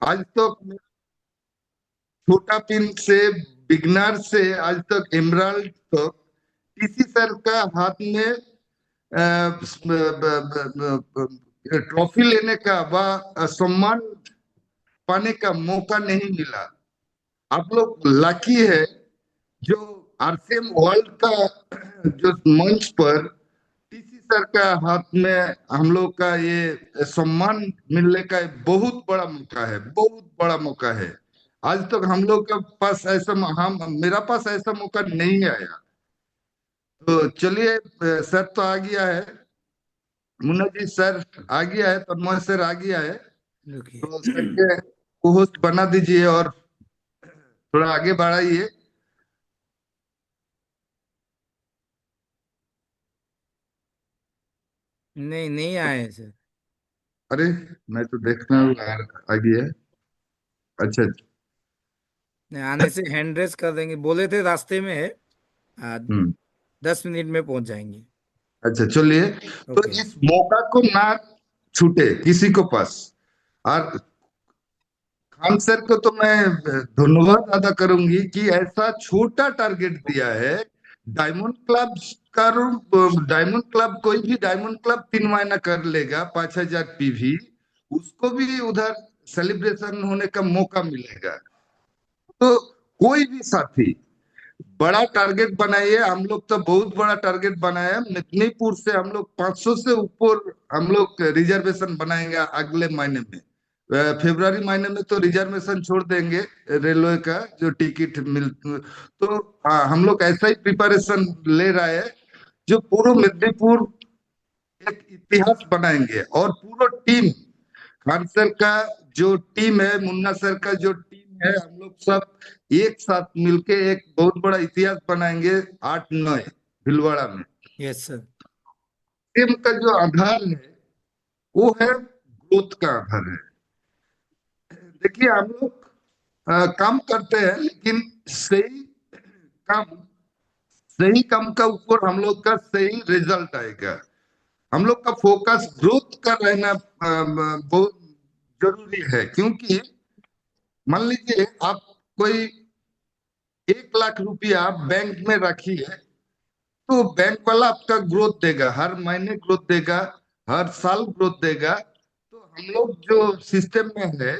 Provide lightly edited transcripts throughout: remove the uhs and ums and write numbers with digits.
आज तक छोटा पिन से बिगनर से आज तक एमराल्ड तक किसी सर का हाथ में ट्रॉफी लेने का व सम्मान पाने का मौका नहीं मिला। आप लोग लकी है जो आरसीएम वर्ल्ड का जो मंच पर टीसी सर का हाथ में हम लोग का ये सम्मान मिलने का एक बहुत बड़ा मौका है, बहुत बड़ा मौका है। आज तक हम लोग के पास ऐसा हम मेरा पास ऐसा मौका नहीं आया। तो चलिए, सर तो आ गया है, मुन्ना जी सर आ गया है, तन्मय सर आ गया है। रुकिए। तो सर के को होस्ट बना दीजिए और थोड़ा आगे बढ़ाइए। नहीं, नहीं आए हैं सर। अरे, मैं तो देखना आ गया है। अच्छा अच्छा। नहीं, आने से हैंड रेस कर देंगे, बोले थे रास्ते में है। आ, हम्म। 10 मिनट में पहुंच जाएंगे। अच्छा चलिए। तो ओके। इस मौका को ना छूटे किसी को पास। और खान सर को तो मैं धन्यवाद अदा करूंगी कि ऐसा छोटा टारगेट दिया है। डायमंड क्लब का डायमंड क्लब, कोई भी डायमंड क्लब 3 महीना कर लेगा 5,000 पीवी, उसको भी उधर सेलिब्रेशन होने का मौका मिलेगा। तो कोई भी साथी बड़ा टारगेट बनाइए। हम लोग तो बहुत बड़ा टारगेट बनाए हैं। मेदिनीपुर से हम लोग 500 से ऊपर हम लोग रिजर्वेशन बनाएंगे अगले महीने में। फरवरी महीने में तो रिजर्वेशन छोड़ देंगे रेलवे का जो टिकट मिल। तो हम लोग ऐसा ही प्रिपरेशन ले रहा है जो पूरा मेदिनीपुर एक इतिहास बनाएंगे। और पूरा टीम, खान सर का जो टीम है, मुन्ना सर का जो टीम है, हम लोग सब एक साथ मिलके एक बहुत बड़ा इतिहास बनाएंगे 8-9 भीलवाड़ा में। Yes sir. टीम का जो आधार है वो है ग्रोथ का आधार है। देखिए हम लोग काम करते हैं लेकिन काम सही काम का ऊपर हम लोग का सही रिजल्ट आएगा। हम लोग का फोकस ग्रोथ का रहना बहुत जरूरी है। क्योंकि मान लीजिए आप कोई 1 लाख रुपया बैंक में रखिए, तो बैंक वाला आपका ग्रोथ देगा, हर महीने ग्रोथ देगा, हर साल ग्रोथ देगा। तो हम लोग जो सिस्टम में है,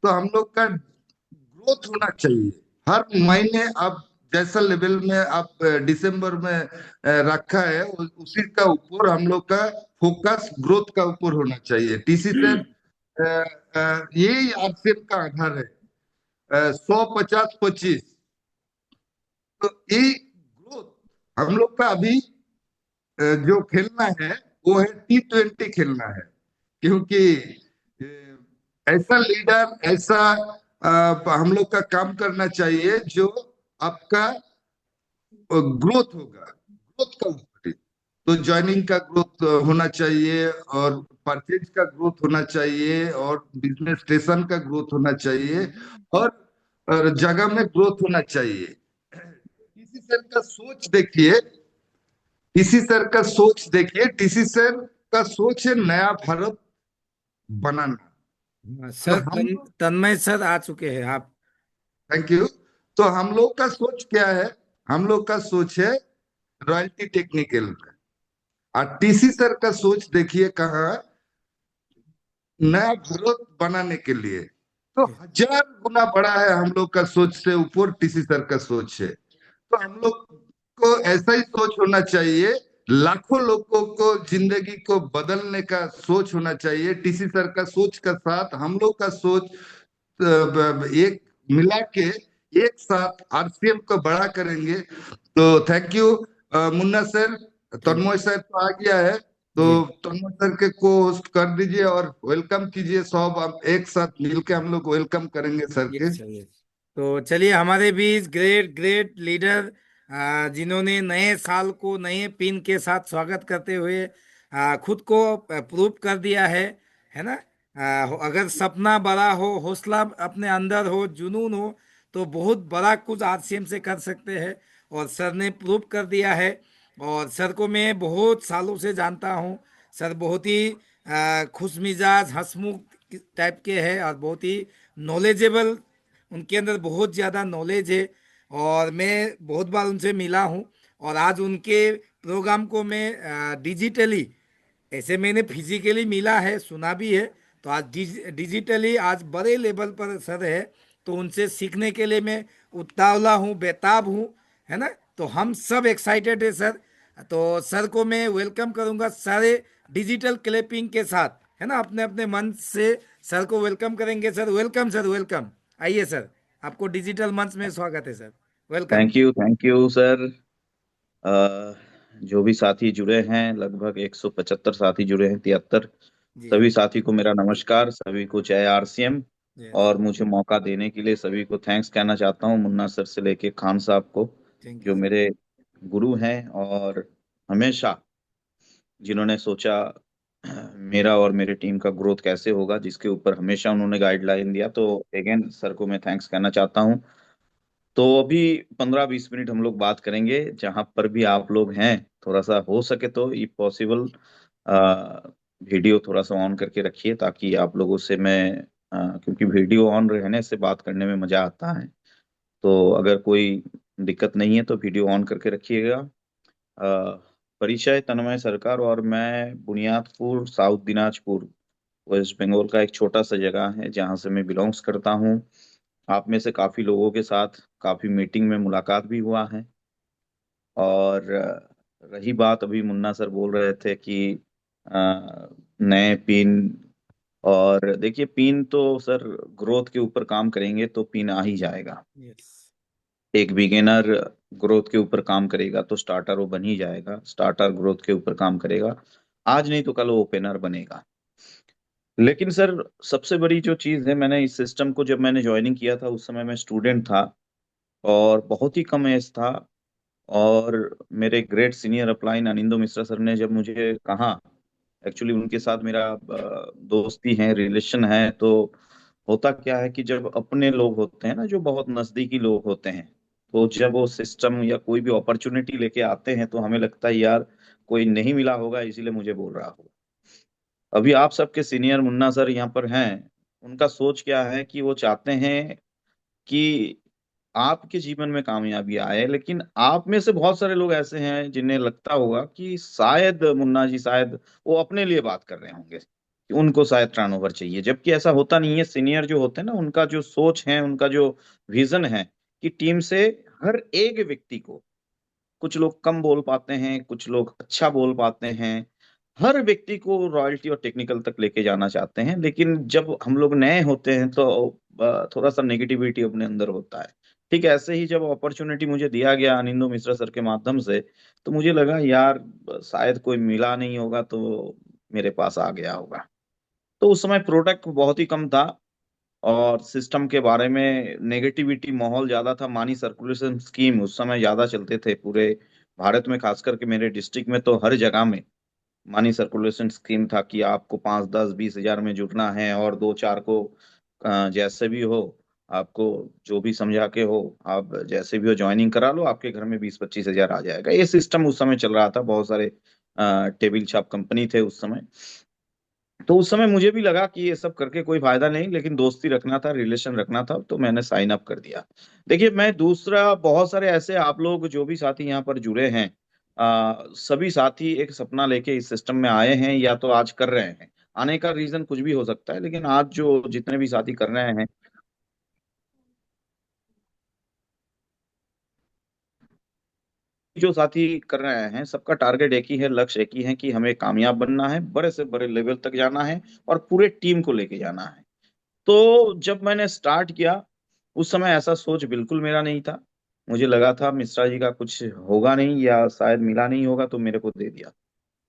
तो हम लोग का ग्रोथ होना चाहिए हर महीने। आप जैसा लेवल में आप दिसंबर में रखा है उसी का ऊपर हम लोग का फोकस ग्रोथ का ऊपर होना चाहिए। टीसी सर, यही आरसीएम का आधार है। 100, 50, 25। तो ये ग्रोथ हम लोग का अभी जो खेलना है वो है T20 खेलना है। क्योंकि ऐसा लीडर, ऐसा हम लोग का काम करना चाहिए जो आपका ग्रोथ होगा, ग्रोथ का ऊपर। तो ज्वाइनिंग का ग्रोथ होना चाहिए, और परचेज का ग्रोथ होना चाहिए, और बिजनेस स्टेशन का ग्रोथ होना चाहिए, और, जगह में ग्रोथ होना चाहिए। किसी सर का सोच देखिए, टीसी सर का सोच देखिए। टीसी सर का सोच है नया भारत बनाना। हाँ, तो सर हम लोग, तन्मय सर आ चुके हैं आप। Thank you. तो हम लोग का सोच क्या है? हम लोग का सोच है रॉयल्टी टेक्निकल। और टीसी सर का सोच देखिए कहाँ, नया भारत बनाने के लिए। तो 1000 गुना बड़ा है हम लोग का सोच से ऊपर टीसी सर का सोच है। तो हम लोग को ऐसा ही सोच होना चाहिए। लाखों लोगों को जिंदगी को बदलने का सोच होना चाहिए। टीसी सर का सोच का साथ हम लोग का सोच एक मिला के एक साथ आरसीएम को बड़ा करेंगे। तो thank you Munna sir. Thank Tanmay you. Sir तो आ गया है, तो जी। तन्मय सर के को होस्ट कर दीजिए और वेलकम कीजिए। सब आप एक साथ मिलके हम लोग वेलकम करेंगे सर के। Yes sir, yes. तो चलिए, हमारे बीच ग्रेट ग्रेट लीडर जिन्होंने नए साल को नए पिन के साथ स्वागत करते हुए खुद को प्रूव कर दिया है ना। अगर सपना बड़ा हो, हौसला अपने अंदर हो, जुनून हो, तो बहुत बड़ा कुछ आरसीएम से कर सकते हैं। और सर ने प्रूव कर दिया है। और सर को मैं बहुत सालों से जानता हूँ। सर बहुत ही खुश मिजाज, हंसमुख टाइप के हैं और बहुत ही नॉलेजेबल, उनके अंदर बहुत ज़्यादा नॉलेज है। और मैं बहुत बार उनसे मिला हूँ, और आज उनके प्रोग्राम को मैं डिजिटली, ऐसे मैंने फिजिकली मिला है, सुना भी है, तो आज डिजिटली आज बड़े लेवल पर सर है, तो उनसे सीखने के लिए मैं उतावला हूँ, बेताब हूँ, है ना। तो हम सब एक्साइटेड है सर। तो सर को मैं वेलकम करूँगा सारे डिजिटल क्लैपिंग के साथ, है ना, अपने अपने मंच से सर को वेलकम करेंगे। Sir welcome, sir welcome. आइए सर, आपको डिजिटल मंच में स्वागत है sir. Welcome. Thank you sir. अ, जो भी साथी जुड़े हैं, लगभग 175 साथी जुड़े हैं, 73। जी। सभी साथी को मेरा नमस्कार, सभी को जय आरसीएम। यस। और मुझे मौका देने के लिए सभी को थैंक्स कहना चाहता हूँ, मुन्ना सर से लेके खान साहब को, थैंक यू जो सर। मेरे गुरु हैं। और हमेशा जिन्होंने सोचा मेरा और मेरे टीम का ग्रोथ कैसे होगा, जिसके ऊपर हमेशा उन्होंने गाइडलाइन दिया, तो अगेन सर को मैं थैंक्स कहना चाहता हूँ। तो अभी 15-20 मिनट हम लोग बात करेंगे, जहां पर भी आप लोग हैं, थोड़ा सा हो सके तो इफ पॉसिबल वीडियो थोड़ा सा ऑन करके रखिए, ताकि आप लोगों से मैं क्योंकि वीडियो ऑन रहने से बात करने में मजा आता है। तो अगर कोई दिक्कत नहीं है तो वीडियो ऑन करके रखिएगा। परिचय: तन्मय सरकार, और मैं बुनियादपुर, साउथ दिनाजपुर, वेस्ट बंगाल का एक छोटा सा जगह है जहां से मैं बिलोंग्स करता हूँ। आप में से काफी लोगों के साथ काफी मीटिंग में मुलाकात भी हुआ है। और रही बात, अभी मुन्ना सर बोल रहे थे कि नए पिन, और देखिए पिन तो सर ग्रोथ के ऊपर काम करेंगे तो पिन आ ही जाएगा। यस। एक बिगिनर ग्रोथ के ऊपर काम करेगा तो स्टार्टर वो बन ही जाएगा, स्टार्टर ग्रोथ के ऊपर काम करेगा, आज नहीं तो कल वो ओपनर बनेगा। लेकिन सर सबसे बड़ी जो चीज है, मैंने इस सिस्टम को जब मैंने ज्वाइनिंग किया था उस समय मैं स्टूडेंट था और बहुत ही कम एज था। और मेरे great senior upline Anindo Mishra sir ने जब मुझे कहा, एक्चुअली उनके साथ मेरा दोस्ती है, रिलेशन है, तो होता क्या है कि जब अपने लोग होते हैं ना, जो बहुत नजदीकी लोग होते हैं, तो जब वो सिस्टम या कोई भी अपॉर्चुनिटी लेके आते हैं तो हमें लगता है यार कोई नहीं मिला होगा इसीलिए मुझे बोल रहा होगा। अभी आप सबके सीनियर मुन्ना सर यहाँ पर हैं, उनका सोच क्या है कि वो चाहते हैं कि आपके जीवन में कामयाबी आए। लेकिन आप में से बहुत सारे लोग ऐसे हैं जिन्हें लगता होगा कि शायद मुन्ना जी, शायद वो अपने लिए बात कर रहे होंगे कि उनको शायद टर्नओवर चाहिए, जबकि ऐसा होता नहीं है। सीनियर जो होते हैं ना, उनका जो सोच है, उनका जो विजन है कि टीम से हर एक व्यक्ति को, कुछ लोग कम बोल पाते हैं, कुछ लोग अच्छा बोल पाते हैं, हर व्यक्ति को रॉयल्टी और टेक्निकल तक लेके जाना चाहते हैं। लेकिन जब हम लोग नए होते हैं तो थोड़ा सा नेगेटिविटी अपने अंदर होता है। ठीक है, ऐसे ही जब अपॉर्चुनिटी मुझे दिया गया अनिंदो मिश्रा सर के माध्यम से, तो मुझे लगा यार शायद कोई मिला नहीं होगा तो मेरे पास आ गया होगा। तो उस समय प्रोडक्ट बहुत ही कम था और सिस्टम के बारे में नेगेटिविटी माहौल ज्यादा था। मनी सर्कुलेशन स्कीम उस समय ज्यादा चलते थे पूरे भारत में, खास करके मेरे डिस्ट्रिक्ट में तो हर जगह में मनी सर्कुलेशन स्कीम था कि आपको 5, 10, 20 हजार में जुटना है, और दो चार को जैसे भी हो, आपको जो भी समझा के हो, आप जैसे भी हो ज्वाइनिंग करा लो, आपके घर में 20-25 हजार आ जाएगा। ये सिस्टम उस समय चल रहा था, बहुत सारे टेबल छाप कंपनी थे उस समय। तो उस समय मुझे भी लगा कि ये सब करके कोई फायदा नहीं, लेकिन दोस्ती रखना था, रिलेशन रखना था, तो मैंने साइन अप कर दिया। देखिए, मैं दूसरा, बहुत सारे ऐसे आप लोग जो भी साथी यहाँ पर जुड़े हैं, सभी साथी एक सपना लेके इस सिस्टम में आए हैं या तो आज कर रहे हैं। आने का रीजन कुछ भी हो सकता है, लेकिन आज जो जितने भी साथी कर रहे हैं, जो साथी कर रहे हैं, सबका टारगेट एक ही है, लक्ष्य एक ही है कि हमें कामयाब बनना है, बड़े से बड़े लेवल तक जाना है और पूरे टीम को लेके जाना है। तो जब मैंने स्टार्ट किया उस समय ऐसा सोच बिल्कुल मेरा नहीं था। मुझे लगा था मिश्रा जी का कुछ होगा नहीं या शायद मिला नहीं होगा तो मेरे को दे दिया।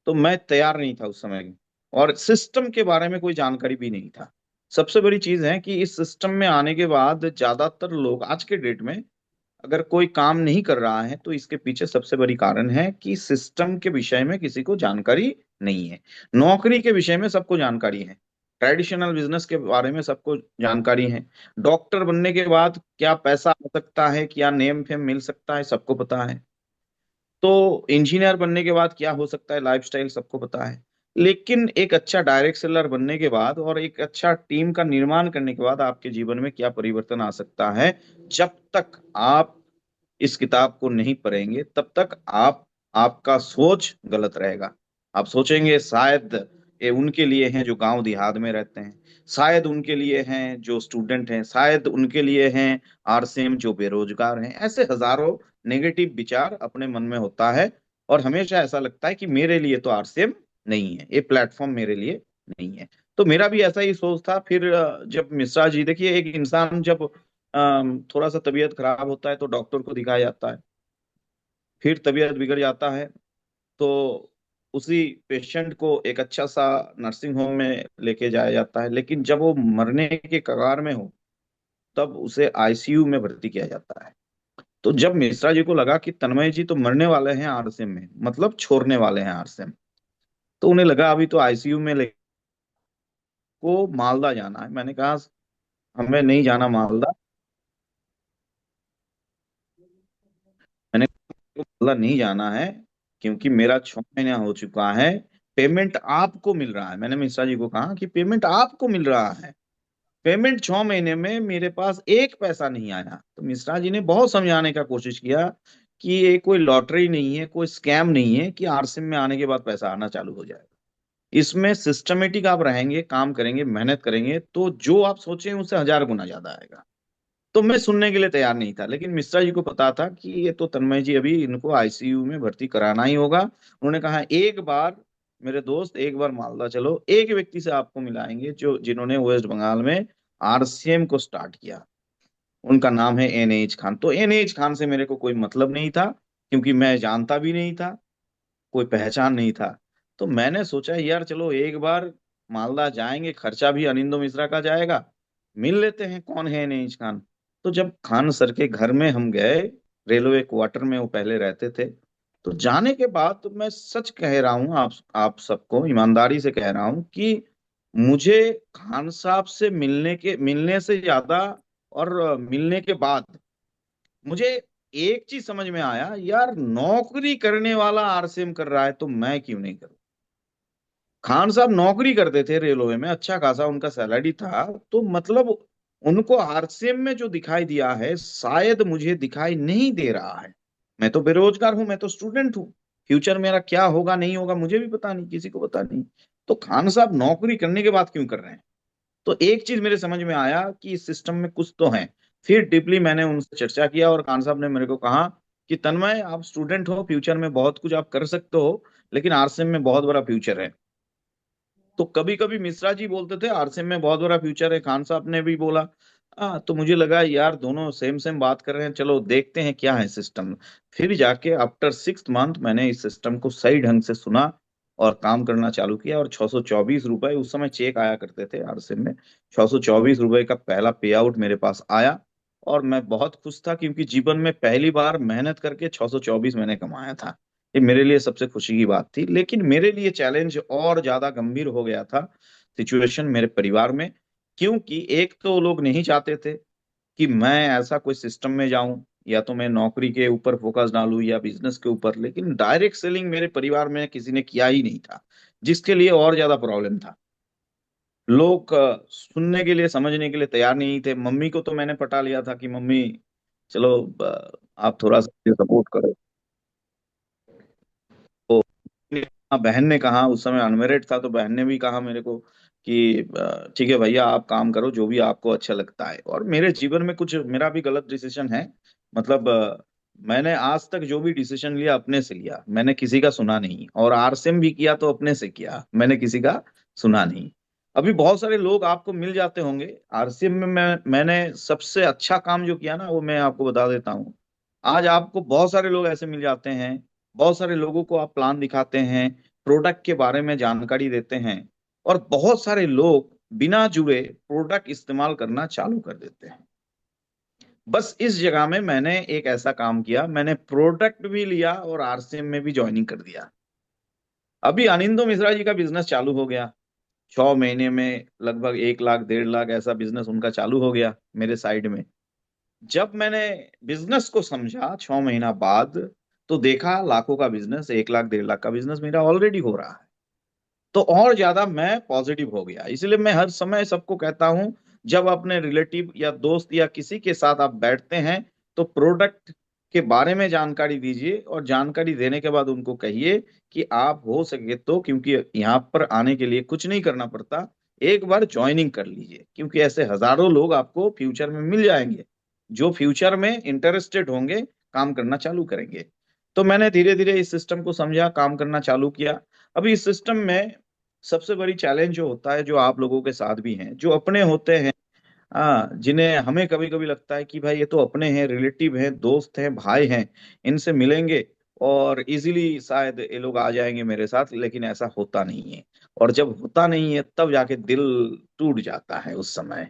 तो मैं तैयार नहीं था उस समय, और सिस्टम के बारे में कोई जानकारी भी नहीं था। सबसे बड़ी चीज है कि इस सिस्टम में आने के बाद ज्यादातर लोग आज के डेट में अगर कोई काम नहीं कर रहा है तो इसके पीछे सबसे बड़ी कारण है कि सिस्टम के विषय में किसी को जानकारी नहीं है। नौकरी के विषय में सबको जानकारी है, ट्रेडिशनल बिजनेस के बारे में सबको जानकारी है, डॉक्टर बनने के बाद क्या पैसा आ सकता है, क्या नेम फेम मिल सकता है, सबको पता है। तो इंजीनियर बनने के बाद क्या हो सकता है, लाइफस्टाइल सबको पता है। लेकिन एक अच्छा डायरेक्ट सेलर बनने के बाद और एक अच्छा टीम का निर्माण करने के बाद आपके जीवन में क्या परिवर्तन आ सकता है, जब तक आप इस किताब को नहीं पढ़ेंगे तब तक आपका सोच गलत रहेगा। आप सोचेंगे शायद ये उनके लिए हैं जो गांव देहात में रहते हैं, शायद उनके लिए हैं जो स्टूडेंट हैं, शायद उनके लिए हैं आरसीएम जो बेरोजगार हैं। ऐसे हजारों नेगेटिव विचार अपने मन में होता है और हमेशा ऐसा लगता है कि मेरे लिए तो आरसीएम नहीं है, ये प्लेटफॉर्म मेरे लिए नहीं है। तो मेरा भी ऐसा ही सोच था। फिर जब मिश्रा जी, देखिए एक इंसान जब थोड़ा सा तबीयत खराब होता है तो डॉक्टर को दिखाया जाता है, फिर तबीयत बिगड़ जाता है तो उसी पेशेंट को एक अच्छा सा नर्सिंग होम में लेके जाया जाता है, लेकिन जब वो मरने के कगार में हो तब उसे आईसीयू में भर्ती किया जाता है। तो जब मिश्रा जी को लगा कि तन्मय जी तो मरने वाले हैं आरसीएम में, मतलब छोड़ने वाले हैं आरसीएम, तो उन्हें लगा अभी तो आईसीयू में ले को मालदा जाना है। मैंने कहा हमें नहीं जाना मालदा। मैंने कहा मालदा नहीं जाना है क्योंकि मेरा 6 महीना हो चुका है, पेमेंट आपको मिल रहा है। मैंने मिश्रा जी को कहा कि पेमेंट आपको मिल रहा है, पेमेंट 6 महीने में मेरे पास एक पैसा नहीं आया। तो मिश्रा जी ने बहुत समझाने का कोशिश किया कि ये कोई लॉटरी नहीं है, कोई स्कैम नहीं है कि आरसीएम में आने के बाद पैसा आना चालू हो जाएगा। इसमें सिस्टमेटिक आप रहेंगे, काम करेंगे, मेहनत करेंगे तो जो आप सोचें उससे 1000 गुना ज्यादा आएगा। तो मैं सुनने के लिए तैयार नहीं था, लेकिन मिश्रा जी को पता था कि ये तो तन्मय जी अभी इनको आईसीयू में भर्ती कराना ही होगा। उन्होंने कहा एक बार मेरे दोस्त, एक बार मालदा चलो, एक व्यक्ति से आपको मिलाएंगे जो जिन्होंने वेस्ट बंगाल में आरसीएम को स्टार्ट किया। उनका नाम है एनएच खान। तो एनएच खान से मेरे को कोई मतलब नहीं था क्योंकि मैं जानता भी नहीं था, कोई पहचान नहीं था। तो मैंने सोचा यार चलो एक बार मालदा जाएंगे, खर्चा भी अनिंदो मिश्रा का जाएगा, मिल लेते हैं कौन है एनएच खान। तो जब खान सर के घर में हम गए, रेलवे क्वार्टर में वो पहले रहते थे, तो जाने के बाद तो मैं सच कह रहा हूँ आप सबको ईमानदारी से कह रहा हूँ कि मुझे खान साहब से मिलने से ज्यादा और मिलने के बाद मुझे एक चीज समझ में आया, यार नौकरी करने वाला आरसीएम कर रहा है तो मैं क्यों नहीं करूं। खान साहब नौकरी करते थे रेलवे में, अच्छा खासा उनका सैलरी था, तो मतलब उनको आरसीएम में जो दिखाई दिया है शायद मुझे दिखाई नहीं दे रहा है। मैं तो बेरोजगार हूं, मैं तो स्टूडेंट हूँ, फ्यूचर मेरा क्या होगा नहीं होगा मुझे भी पता नहीं, किसी को पता नहीं। तो खान साहब नौकरी करने के बाद क्यों कर रहे हैं। तो एक चीज मेरे समझ में आया कि इस सिस्टम में कुछ तो है। फिर डीपली मैंने उनसे चर्चा किया और खान साहब ने मेरे को कहा कि तन्मय आप स्टूडेंट हो, फ्यूचर में बहुत कुछ आप कर सकते हो, लेकिन आरसीएम में बहुत बड़ा फ्यूचर है। तो कभी कभी मिश्रा जी बोलते थे आरसीएम में बहुत बड़ा फ्यूचर है, खान साहब ने भी बोला। तो मुझे लगा यार दोनों सेम सेम बात कर रहे हैं, चलो देखते हैं क्या है सिस्टम। फिर जाके आफ्टर 6 मंथ मैंने इस सिस्टम को सही ढंग से सुना और काम करना चालू किया। और 624 रुपए उस समय चेक आया करते थे आरसीएम में, 624 रुपए का पहला पे आउट मेरे पास आया। और मैं बहुत खुश था क्योंकि जीवन में पहली बार मेहनत करके 624 मैंने कमाया था। ये मेरे लिए सबसे खुशी की बात थी। लेकिन मेरे लिए चैलेंज और ज्यादा गंभीर हो गया था, सिचुएशन मेरे परिवार में। क्योंकि एक तो लोग नहीं चाहते थे कि मैं ऐसा कोई सिस्टम में जाऊं, या तो मैं नौकरी के ऊपर फोकस डालूं या बिजनेस के ऊपर, लेकिन डायरेक्ट सेलिंग मेरे परिवार में किसी ने किया ही नहीं था, जिसके लिए और ज्यादा प्रॉब्लम था। लोग सुनने के लिए, समझने के लिए तैयार नहीं थे। मम्मी को तो मैंने पटा लिया था कि मम्मी चलो आप थोड़ा सा सपोर्ट करो। तो बहन ने कहा, उस समय अनमेरिड था, तो बहन ने भी कहा मेरे को कि ठीक है भैया आप काम करो जो भी आपको अच्छा लगता है। और मेरे जीवन में कुछ मेरा भी गलत डिसीजन है, मतलब मैंने आज तक जो भी डिसीजन लिया अपने से लिया, मैंने किसी का सुना नहीं। और आरसीएम भी किया तो अपने से किया, मैंने किसी का सुना नहीं। अभी बहुत सारे लोग आपको मिल जाते होंगे आरसीएम में। मैंने सबसे अच्छा काम जो किया ना वो मैं आपको बता देता हूँ। आज आपको बहुत सारे लोग ऐसे मिल जाते हैं, बहुत सारे लोगों को आप प्लान दिखाते हैं, प्रोडक्ट के बारे में जानकारी देते हैं, और बहुत सारे लोग बिना जुड़े प्रोडक्ट इस्तेमाल करना चालू कर देते हैं। बस इस जगह में मैंने एक ऐसा काम किया, मैंने प्रोडक्ट भी लिया और आरसीएम में भी ज्वाइनिंग कर दिया। अभी अनिंदो मिश्रा जी का बिजनेस चालू हो गया, 6 महीने में लगभग 1 लाख 1.5 लाख ऐसा बिजनेस उनका चालू हो गया मेरे साइड में। जब मैंने बिजनेस को समझा 6 महीना बाद, तो देखा लाखों का बिजनेस, 1 लाख 1.5 लाख का बिजनेस मेरा ऑलरेडी हो रहा है। तो और ज्यादा मैं पॉजिटिव हो गया। इसलिए मैं हर समय सबको कहता हूं, जब अपने रिलेटिव या दोस्त या किसी के साथ आप बैठते हैं तो प्रोडक्ट के बारे में जानकारी दीजिए, और जानकारी देने के बाद उनको कहिए कि आप हो सके तो, क्योंकि यहाँ पर आने के लिए कुछ नहीं करना पड़ता, एक बार ज्वाइनिंग कर लीजिए, क्योंकि ऐसे हजारों लोग आपको फ्यूचर में मिल जाएंगे जो फ्यूचर में इंटरेस्टेड होंगे, काम करना चालू करेंगे। तो मैंने धीरे धीरे इस सिस्टम को समझा, काम करना चालू किया। अभी इस सिस्टम में सबसे बड़ी चैलेंज जो होता है, जो आप लोगों के साथ भी हैं, जो अपने होते हैं, हाँ, जिन्हें हमें कभी कभी लगता है कि भाई ये तो अपने हैं, रिलेटिव हैं, दोस्त हैं, भाई हैं, इनसे मिलेंगे और इजीली शायद ये लोग आ जाएंगे मेरे साथ, लेकिन ऐसा होता नहीं है। और जब होता नहीं है तब जाके दिल टूट जाता है उस समय।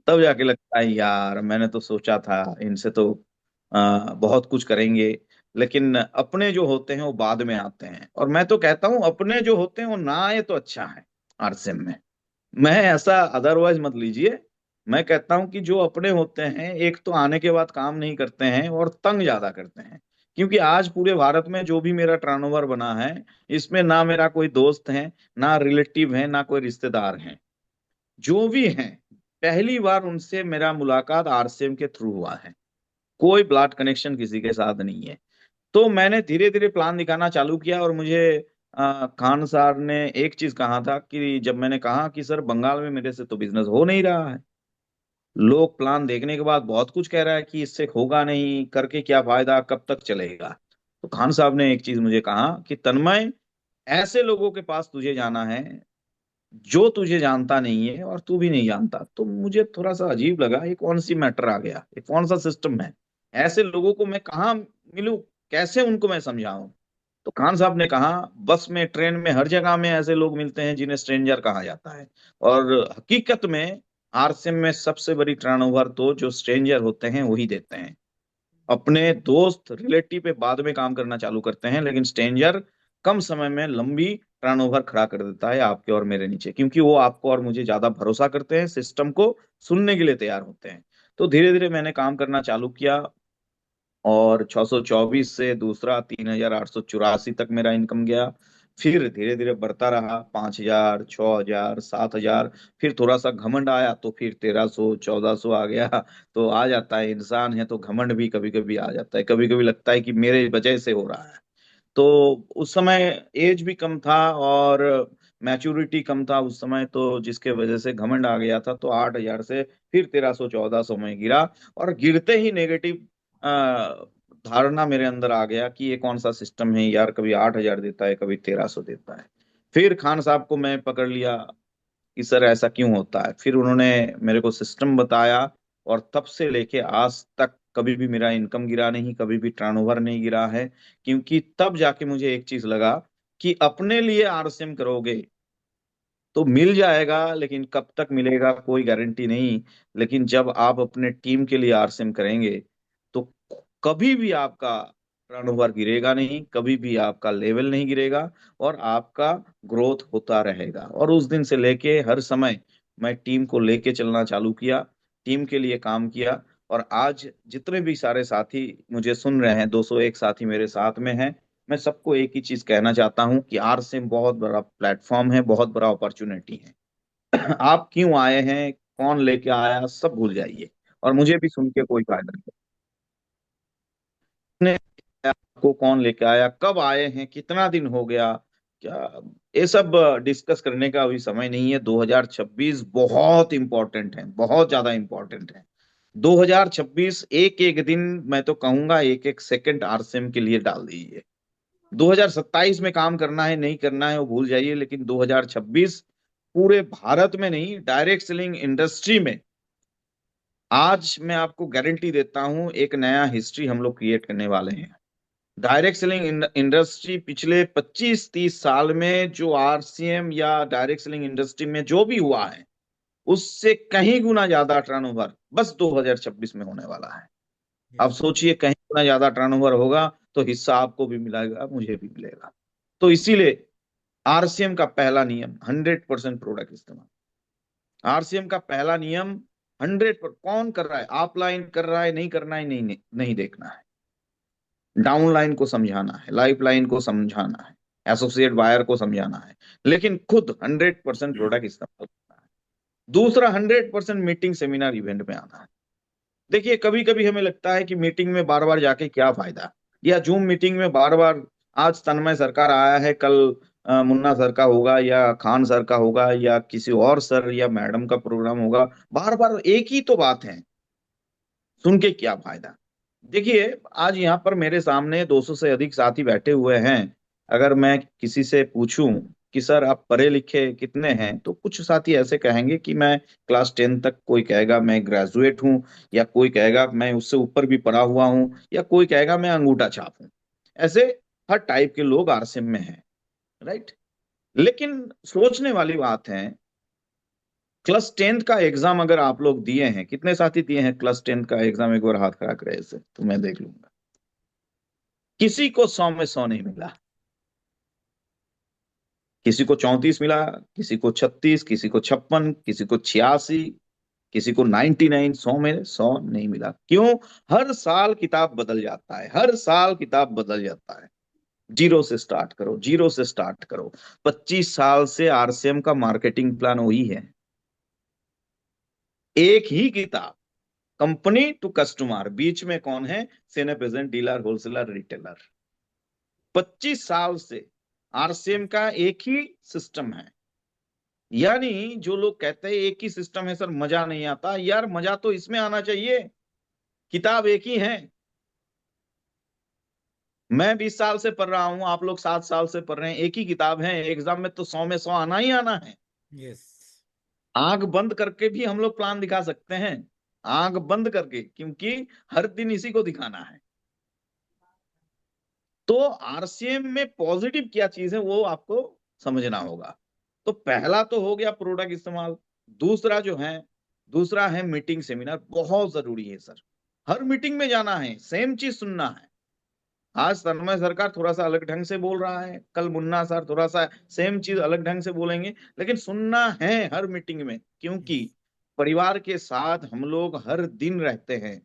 तब जाके लगता है यार, मैंने तो सोचा था इनसे तो बहुत कुछ करेंगे, लेकिन अपने जो होते हैं वो बाद में आते हैं। और मैं तो कहता हूँ अपने जो होते हैं वो ना आए तो अच्छा है आरसीएम में। मैं ऐसा अदरवाइज मत लीजिए। मैं कहता हूं कि जो अपने होते हैं, एक तो आने के बाद काम नहीं करते हैं और तंग ज्यादा करते हैं। क्योंकि आज पूरे भारत में जो भी मेरा टर्नओवर बना है, इसमें ना मेरा कोई दोस्त है, ना रिलेटिव है, ना कोई रिश्तेदार है। जो भी हैं, पहली बार उनसे मेरा मुलाकात आरसीएम के थ्रू हुआ है। कोई ब्लड कनेक्शन किसी के साथ नहीं है। तो मैंने धीरे धीरे प्लान दिखाना चालू किया। और मुझे खान साहब ने एक चीज कहा था कि जब मैंने कहा कि सर बंगाल में मेरे से तो बिजनेस हो नहीं रहा है, लोग प्लान देखने के बाद बहुत कुछ कह रहा है कि इससे होगा नहीं, करके क्या फायदा, कब तक चलेगा। तो खान साहब ने एक चीज मुझे कहा कि तन्मय, ऐसे लोगों के पास तुझे जाना है जो तुझे जानता नहीं है और तू भी नहीं जानता। तो मुझे थोड़ा सा अजीब लगा, ये कौन सी मैटर आ गया, ये कौन सा सिस्टम है, ऐसे लोगों को मैं कहाँ मिलूं, कैसे उनको मैं समझाऊं। तो खान साहब ने कहा, बस में, ट्रेन में, हर जगह में ऐसे लोग मिलते हैं जिन्हें स्ट्रेंजर कहा जाता है। और हकीकत में आरसीएम में सबसे बड़ी टर्नओवर तो जो स्ट्रेंजर होते हैं वही देते हैं। अपने दोस्त रिलेटिव पे बाद में काम करना चालू करते हैं, लेकिन स्ट्रेंजर कम समय में लंबी टर्नओवर खड़ा कर देता है आपके और मेरे नीचे, क्योंकि वो आपको और मुझे ज्यादा भरोसा करते हैं, सिस्टम को सुनने के लिए तैयार होते हैं। तो धीरे धीरे मैंने काम करना चालू किया, और 624 से दूसरा 3884 तक मेरा इनकम गया। फिर धीरे धीरे बढ़ता रहा, 5000, 6000, 7000। फिर थोड़ा सा घमंड आया तो फिर 1300, 1400 आ गया। तो आ जाता है, इंसान है तो घमंड भी कभी कभी आ जाता है, कभी कभी लगता है कि मेरे वजह से हो रहा है। तो उस समय एज भी कम था और मैच्योरिटी कम था उस समय, तो जिसके वजह से घमंड आ गया था। तो 8000 से फिर 1300, 1400 में गिरा। और गिरते ही नेगेटिव धारणा मेरे अंदर आ गया कि ये कौन सा सिस्टम है यार, कभी 8000 देता है, कभी 1300 देता है। फिर खान साहब को मैं पकड़ लिया कि सर ऐसा क्यों होता है। फिर उन्होंने मेरे को सिस्टम बताया, और तब से लेके आज तक कभी भी मेरा इनकम गिरा नहीं, कभी भी टर्नओवर नहीं गिरा है। क्योंकि तब जाके मुझे एक चीज लगा कि अपने लिए आरसीएम करोगे तो मिल जाएगा, लेकिन कब तक मिलेगा कोई गारंटी नहीं। लेकिन जब आप अपने टीम के लिए आरसीएम करेंगे तो कभी भी आपका टर्नओवर गिरेगा नहीं, कभी भी आपका लेवल नहीं गिरेगा, और आपका ग्रोथ होता रहेगा। और उस दिन से लेके हर समय मैं टीम को लेके चलना चालू किया, टीम के लिए काम किया। और आज जितने भी सारे साथी मुझे सुन रहे हैं, 201 साथी मेरे साथ में हैं, मैं सबको एक ही चीज कहना चाहता हूं कि आरसीएम बहुत बड़ा प्लेटफॉर्म है, बहुत बड़ा अपॉर्चुनिटी है। आप क्यों आए हैं, कौन लेके आया, सब भूल जाइए। और मुझे भी सुन के कोई फायदा नहीं। आपने, आपको कौन लेके आया, कब आए हैं, कितना दिन हो गया, क्या, ये सब डिस्कस करने का अभी समय नहीं है। 2026 बहुत इंपॉर्टेंट है, बहुत ज्यादा इंपॉर्टेंट है। 2026 एक एक दिन, मैं तो कहूंगा एक एक सेकंड आरसीएम के लिए डाल दीजिए। 2027 में काम करना है नहीं करना है वो भूल जाइए, लेकिन 2026 पूरे भारत में नहीं, डायरेक्ट सेलिंग इंडस्ट्री में आज मैं आपको गारंटी देता हूं एक नया हिस्ट्री हम लोग क्रिएट करने वाले हैं। डायरेक्ट सेलिंग इंडस्ट्री पिछले 25-30 साल में जो आरसीएम या डायरेक्ट सेलिंग इंडस्ट्री में जो भी हुआ है, उससे कहीं गुना ज्यादा टर्नओवर बस 2026 में होने वाला है। अब सोचिए, कहीं गुना ज्यादा टर्नओवर होगा तो हिस्सा आपको भी मिलेगा, मुझे भी मिलेगा। तो इसीलिए आरसीएम का पहला नियम 100% प्रोडक्ट इस्तेमाल। आरसीएम का पहला नियम 100 पर, कौन कर रहा है, अपलाइन कर रहा है, नहीं करना है, नहीं नहीं, नहीं देखना है। डाउनलाइन को समझाना है, लाइफ लाइन को समझाना है। एसोसिएट बायर को समझाना है, लेकिन खुद 100% प्रोडक्ट इस्तेमाल करना है। दूसरा, 100% मीटिंग सेमिनार इवेंट में आना है। देखिए, कभी कभी हमें लगता है कि मीटिंग में बार बार जाके क्या फायदा, या जूम मीटिंग में बार बार, आज तन्मय सर का आया है, कल मुन्ना सर का होगा, या खान सर का होगा, या किसी और सर या मैडम का प्रोग्राम होगा, बार बार एक ही तो बात है, सुन के क्या फायदा। देखिए, आज यहाँ पर मेरे सामने 200 से अधिक साथी बैठे हुए हैं। अगर मैं किसी से पूछूं कि सर आप पढ़े लिखे कितने हैं, तो कुछ साथी ऐसे कहेंगे कि मैं क्लास 10 तक, कोई कहेगा मैं ग्रेजुएट हूं, या कोई कहेगा मैं उससे ऊपर भी पढ़ा हुआ हूं, या कोई कहेगा मैं अंगूठा छाप हूं। ऐसे हर टाइप के लोग आरसीएम में हैं, राइट। लेकिन सोचने वाली बात है, क्लास 10 का एग्जाम अगर आप लोग दिए हैं, कितने साथी दिए हैं क्लास 10 का एग्जाम, एक बार हाथ खड़ा करे ऐसे तो मैं देख लूंगा। किसी को 100 में 100 नहीं मिला, किसी को 34 मिला, किसी को 36, किसी को 56, किसी को 86, किसी को 99। 100 में 100 नहीं मिला। क्यों? हर साल किताब बदल जाता है, हर साल किताब बदल जाता है। जीरो से स्टार्ट करो, जीरो से स्टार्ट करो। 25 साल से आरसीएम का मार्केटिंग प्लान वही है, एक ही किताब, कंपनी टू कस्टमर, बीच में कौन है? सेना प्रेजेंट, डीलर, होलसेलर, रिटेलर। 25 साल से आरसीएम का एक ही सिस्टम है। यानी जो लोग कहते हैं एक ही सिस्टम है सर, मजा नहीं आता, यार मजा तो इसमें आना चाहिए। किताब एक ही है। मैं 20 साल से पढ़ रहा हूं, आप लोग 7 साल से पढ़ रहे हैं, एक ही किताब है। एग्जाम में तो 100 में 100 आना ही आना है। यस। आंख बंद करके भी हम लोग प्लान दिखा सकते हैं, आंख बंद करके, क्योंकि हर दिन इसी को दिखाना है। तो आरसीएम में पॉजिटिव क्या चीज है वो आपको समझना होगा। तो पहला तो हो गया प्रोडक्ट इस्तेमाल। दूसरा जो है, दूसरा है मीटिंग सेमिनार, बहुत जरूरी है सर। हर मीटिंग में जाना है, सेम चीज सुनना है। आज तन्मय सरकार थोड़ा सा अलग ढंग से बोल रहा है, कल मुन्ना सर थोड़ा सा सेम चीज अलग ढंग से बोलेंगे, लेकिन सुनना है हर मीटिंग में। क्योंकि परिवार के साथ हम लोग हर दिन रहते हैं,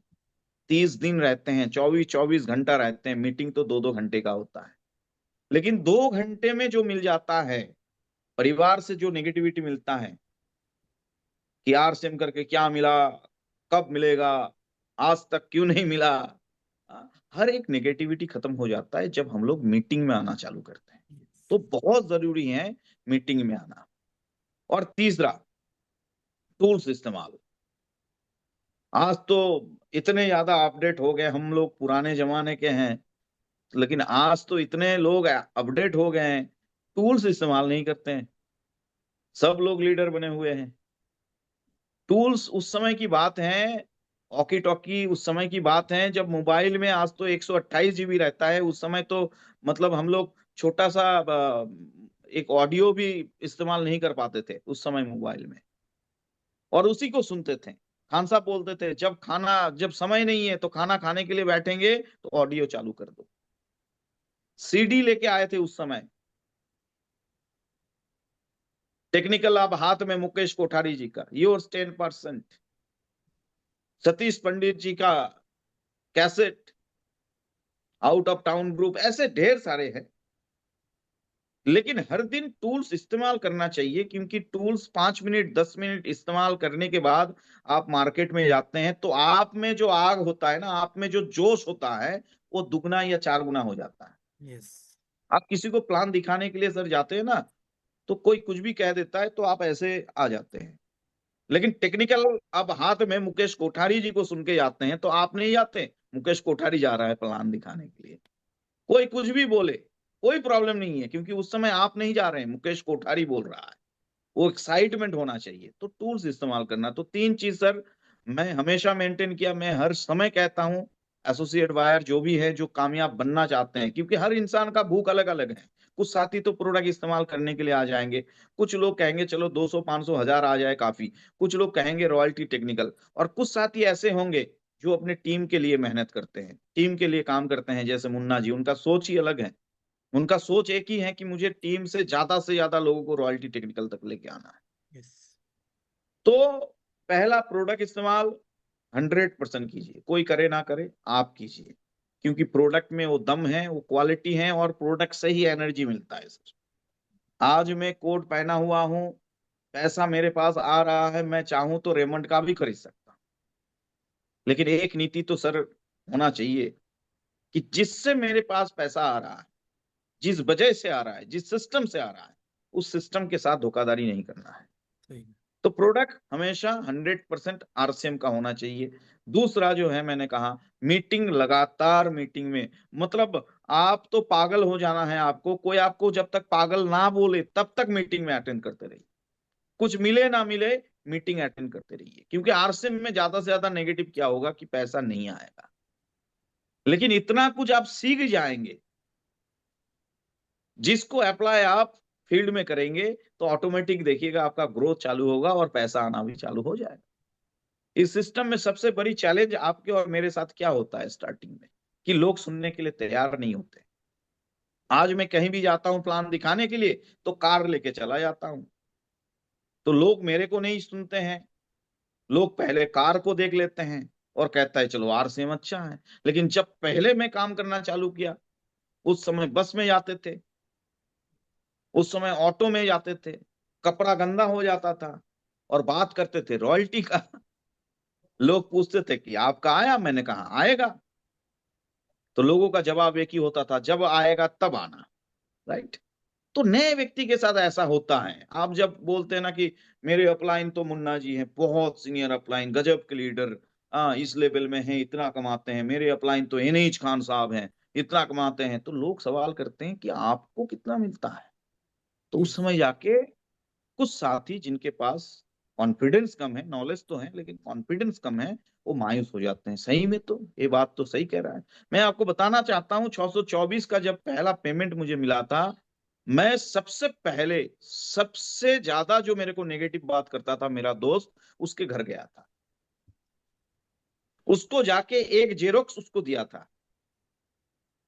30 दिन रहते हैं, 24-24 घंटा रहते हैं। मीटिंग तो 2-2 घंटे का होता है, लेकिन 2 घंटे में जो मिल जाता है, परिवार से जो नेगेटिविटी मिलता है कि यार सेम करके क्या मिला, कब मिलेगा, आज तक क्यों नहीं मिला, हर एक नेगेटिविटी खत्म हो जाता है जब हम लोग मीटिंग में आना चालू करते हैं। तो बहुत जरूरी है मीटिंग में आना। और तीसरा, टूल्स इस्तेमाल। आज तो इतने ज्यादा अपडेट हो गए, हम लोग पुराने जमाने के हैं, लेकिन आज तो इतने लोग अपडेट हो गए हैं, टूल्स इस्तेमाल नहीं करते हैं। सब लोग लीडर बने हुए हैं। टूल्स उस समय की बात है, ऑकी टॉकी उस समय की बात है जब मोबाइल में, आज तो 128 GB रहता है, उस समय तो मतलब हम लोग छोटा सा एक ऑडियो भी इस्तेमाल नहीं कर पाते थे उस समय मोबाइल में, और उसी को सुनते थे। खान साहब बोलते थे जब समय नहीं है तो खाना खाने के लिए बैठेंगे तो ऑडियो चालू कर दो। सीडी लेके आए थे उस समय। टेक्निकल अब हाथ में मुकेश कोठारी जी का योर 10%, सतीश पंडित जी का cassette, out of town group, ऐसे ढेर सारे हैं। लेकिन हर दिन टूल्स इस्तेमाल करना चाहिए, क्योंकि टूल्स 5 मिनट 10 मिनट इस्तेमाल करने के बाद आप मार्केट में जाते हैं तो आप में जो आग होता है ना, आप में जो जोश होता है, वो दुगना या 4 गुना हो जाता है। यस। आप किसी को प्लान दिखाने के लिए सर जाते हैं ना, तो कोई कुछ भी कह देता है तो आप ऐसे आ जाते हैं। लेकिन टेक्निकल अब हाथ में मुकेश कोठारी जी को सुन के जाते हैं तो आप नहीं जाते, मुकेश कोठारी जा रहा है प्लान दिखाने के लिए। कोई कुछ भी बोले, कोई प्रॉब्लम नहीं है, क्योंकि उस समय आप नहीं जा रहे हैं, मुकेश कोठारी बोल रहा है। वो एक्साइटमेंट होना चाहिए। तो टूल्स इस्तेमाल करना, तो 3 चीज सर मैं हमेशा मेंटेन किया। मैं हर समय कहता हूं, एसोसिएट वायर जो भी है, जो कामयाब बनना चाहते हैं, क्योंकि हर इंसान का भूख अलग अलग है। कुछ साथी तो प्रोडक्ट इस्तेमाल करने के लिए आ जाएंगे, कुछ लोग कहेंगे चलो 200 500 1000 आ जाए काफी, कुछ लोग कहेंगे रॉयल्टी टेक्निकल, और कुछ साथी ऐसे होंगे जो अपने टीम के लिए मेहनत करते हैं, टीम के लिए काम करते हैं। जैसे मुन्ना जी, उनका सोच ही अलग है। उनका सोच एक ही है कि मुझे टीम से ज्यादा लोगों को रॉयल्टी टेक्निकल तक लेके आना है। यस। तो पहला, प्रोडक्ट इस्तेमाल 100% कीजिए, कोई करे ना करे आप कीजिए। क्योंकि प्रोडक्ट में वो दम है, वो क्वालिटी है, और प्रोडक्ट से ही एनर्जी मिलता है सर। आज मैं कोट पहना हुआ हूँ, पैसा मेरे पास आ रहा है, मैं चाहूं तो रेमंड का भी खरीद सकता हूं। लेकिन एक नीति तो सर होना चाहिए कि जिससे मेरे पास पैसा आ रहा है, जिस वजह से आ रहा है, जिस सिस्टम से आ रहा है, उस सिस्टम के साथ धोखाधड़ी नहीं करना है। सही। तो प्रोडक्ट हमेशा 100% आरसीएम का होना चाहिए। दूसरा जो है, मैंने कहा मीटिंग, लगातार मीटिंग में, मतलब आप तो पागल हो जाना है आपको, कोई आपको जब तक पागल ना बोले तब तक मीटिंग में अटेंड करते रहिए। कुछ मिले ना मिले, मीटिंग अटेंड करते रहिए, क्योंकि आरसीएम में ज्यादा से ज्यादा नेगेटिव क्या होगा कि पैसा नहीं आएगा। लेकिन इतना कुछ आप सीख जाएंगे, जिसको अप्लाई आप फील्ड में करेंगे तो ऑटोमेटिक देखिएगा आपका ग्रोथ चालू होगा और पैसा आना भी चालू हो जाएगा। इस सिस्टम में सबसे बड़ी चैलेंज आपके और मेरे साथ क्या होता है स्टार्टिंग में, कि लोग सुनने के लिए तैयार नहीं होते। आज मैं कहीं भी जाता हूं प्लान दिखाने के लिए तो कार लेके चला जाता हूं, तो लोग मेरे को नहीं सुनते हैं। लोग पहले कार को देख लेते हैं और कहता है चलो आरसीएम अच्छा है। लेकिन जब पहले मैं काम करना चालू किया, उस समय बस में जाते थे, उस समय ऑटो में जाते थे, कपड़ा गंदा हो जाता था और बात करते थे रॉयल्टी का। लोग पूछते थे कि आपका आया, मैंने कहा आएगा, तो लोगों का जवाब एक ही होता था, जब आएगा तब आना। राइट। तो नए व्यक्ति के साथ ऐसा होता है। आप जब बोलते हैं ना कि मेरे अपलाइन तो मुन्ना जी हैं, बहुत सीनियर अपलाइन, गजब के लीडर, इस लेवल में हैं, इतना कमाते हैं, मेरे अपलाइन तो एनएच खान साहब हैं, इतना कमाते हैं, तो लोग सवाल करते हैं कि आपको कितना मिलता है। तो उस समय जाके कुछ साथी जिनके पास कॉन्फिडेंस कम है, नॉलेज तो है लेकिन कॉन्फिडेंस कम है, वो मायूस हो जाते हैं। सही में तो ये बात तो सही कह रहा है। मैं आपको बताना चाहता हूँ, 624 का जब पहला पेमेंट मुझे मिला था, मैं सबसे पहले, सबसे ज्यादा जो मेरे को नेगेटिव बात करता था मेरा दोस्त, उसके घर गया था, उसको जाके एक जेरोक्स उसको दिया था।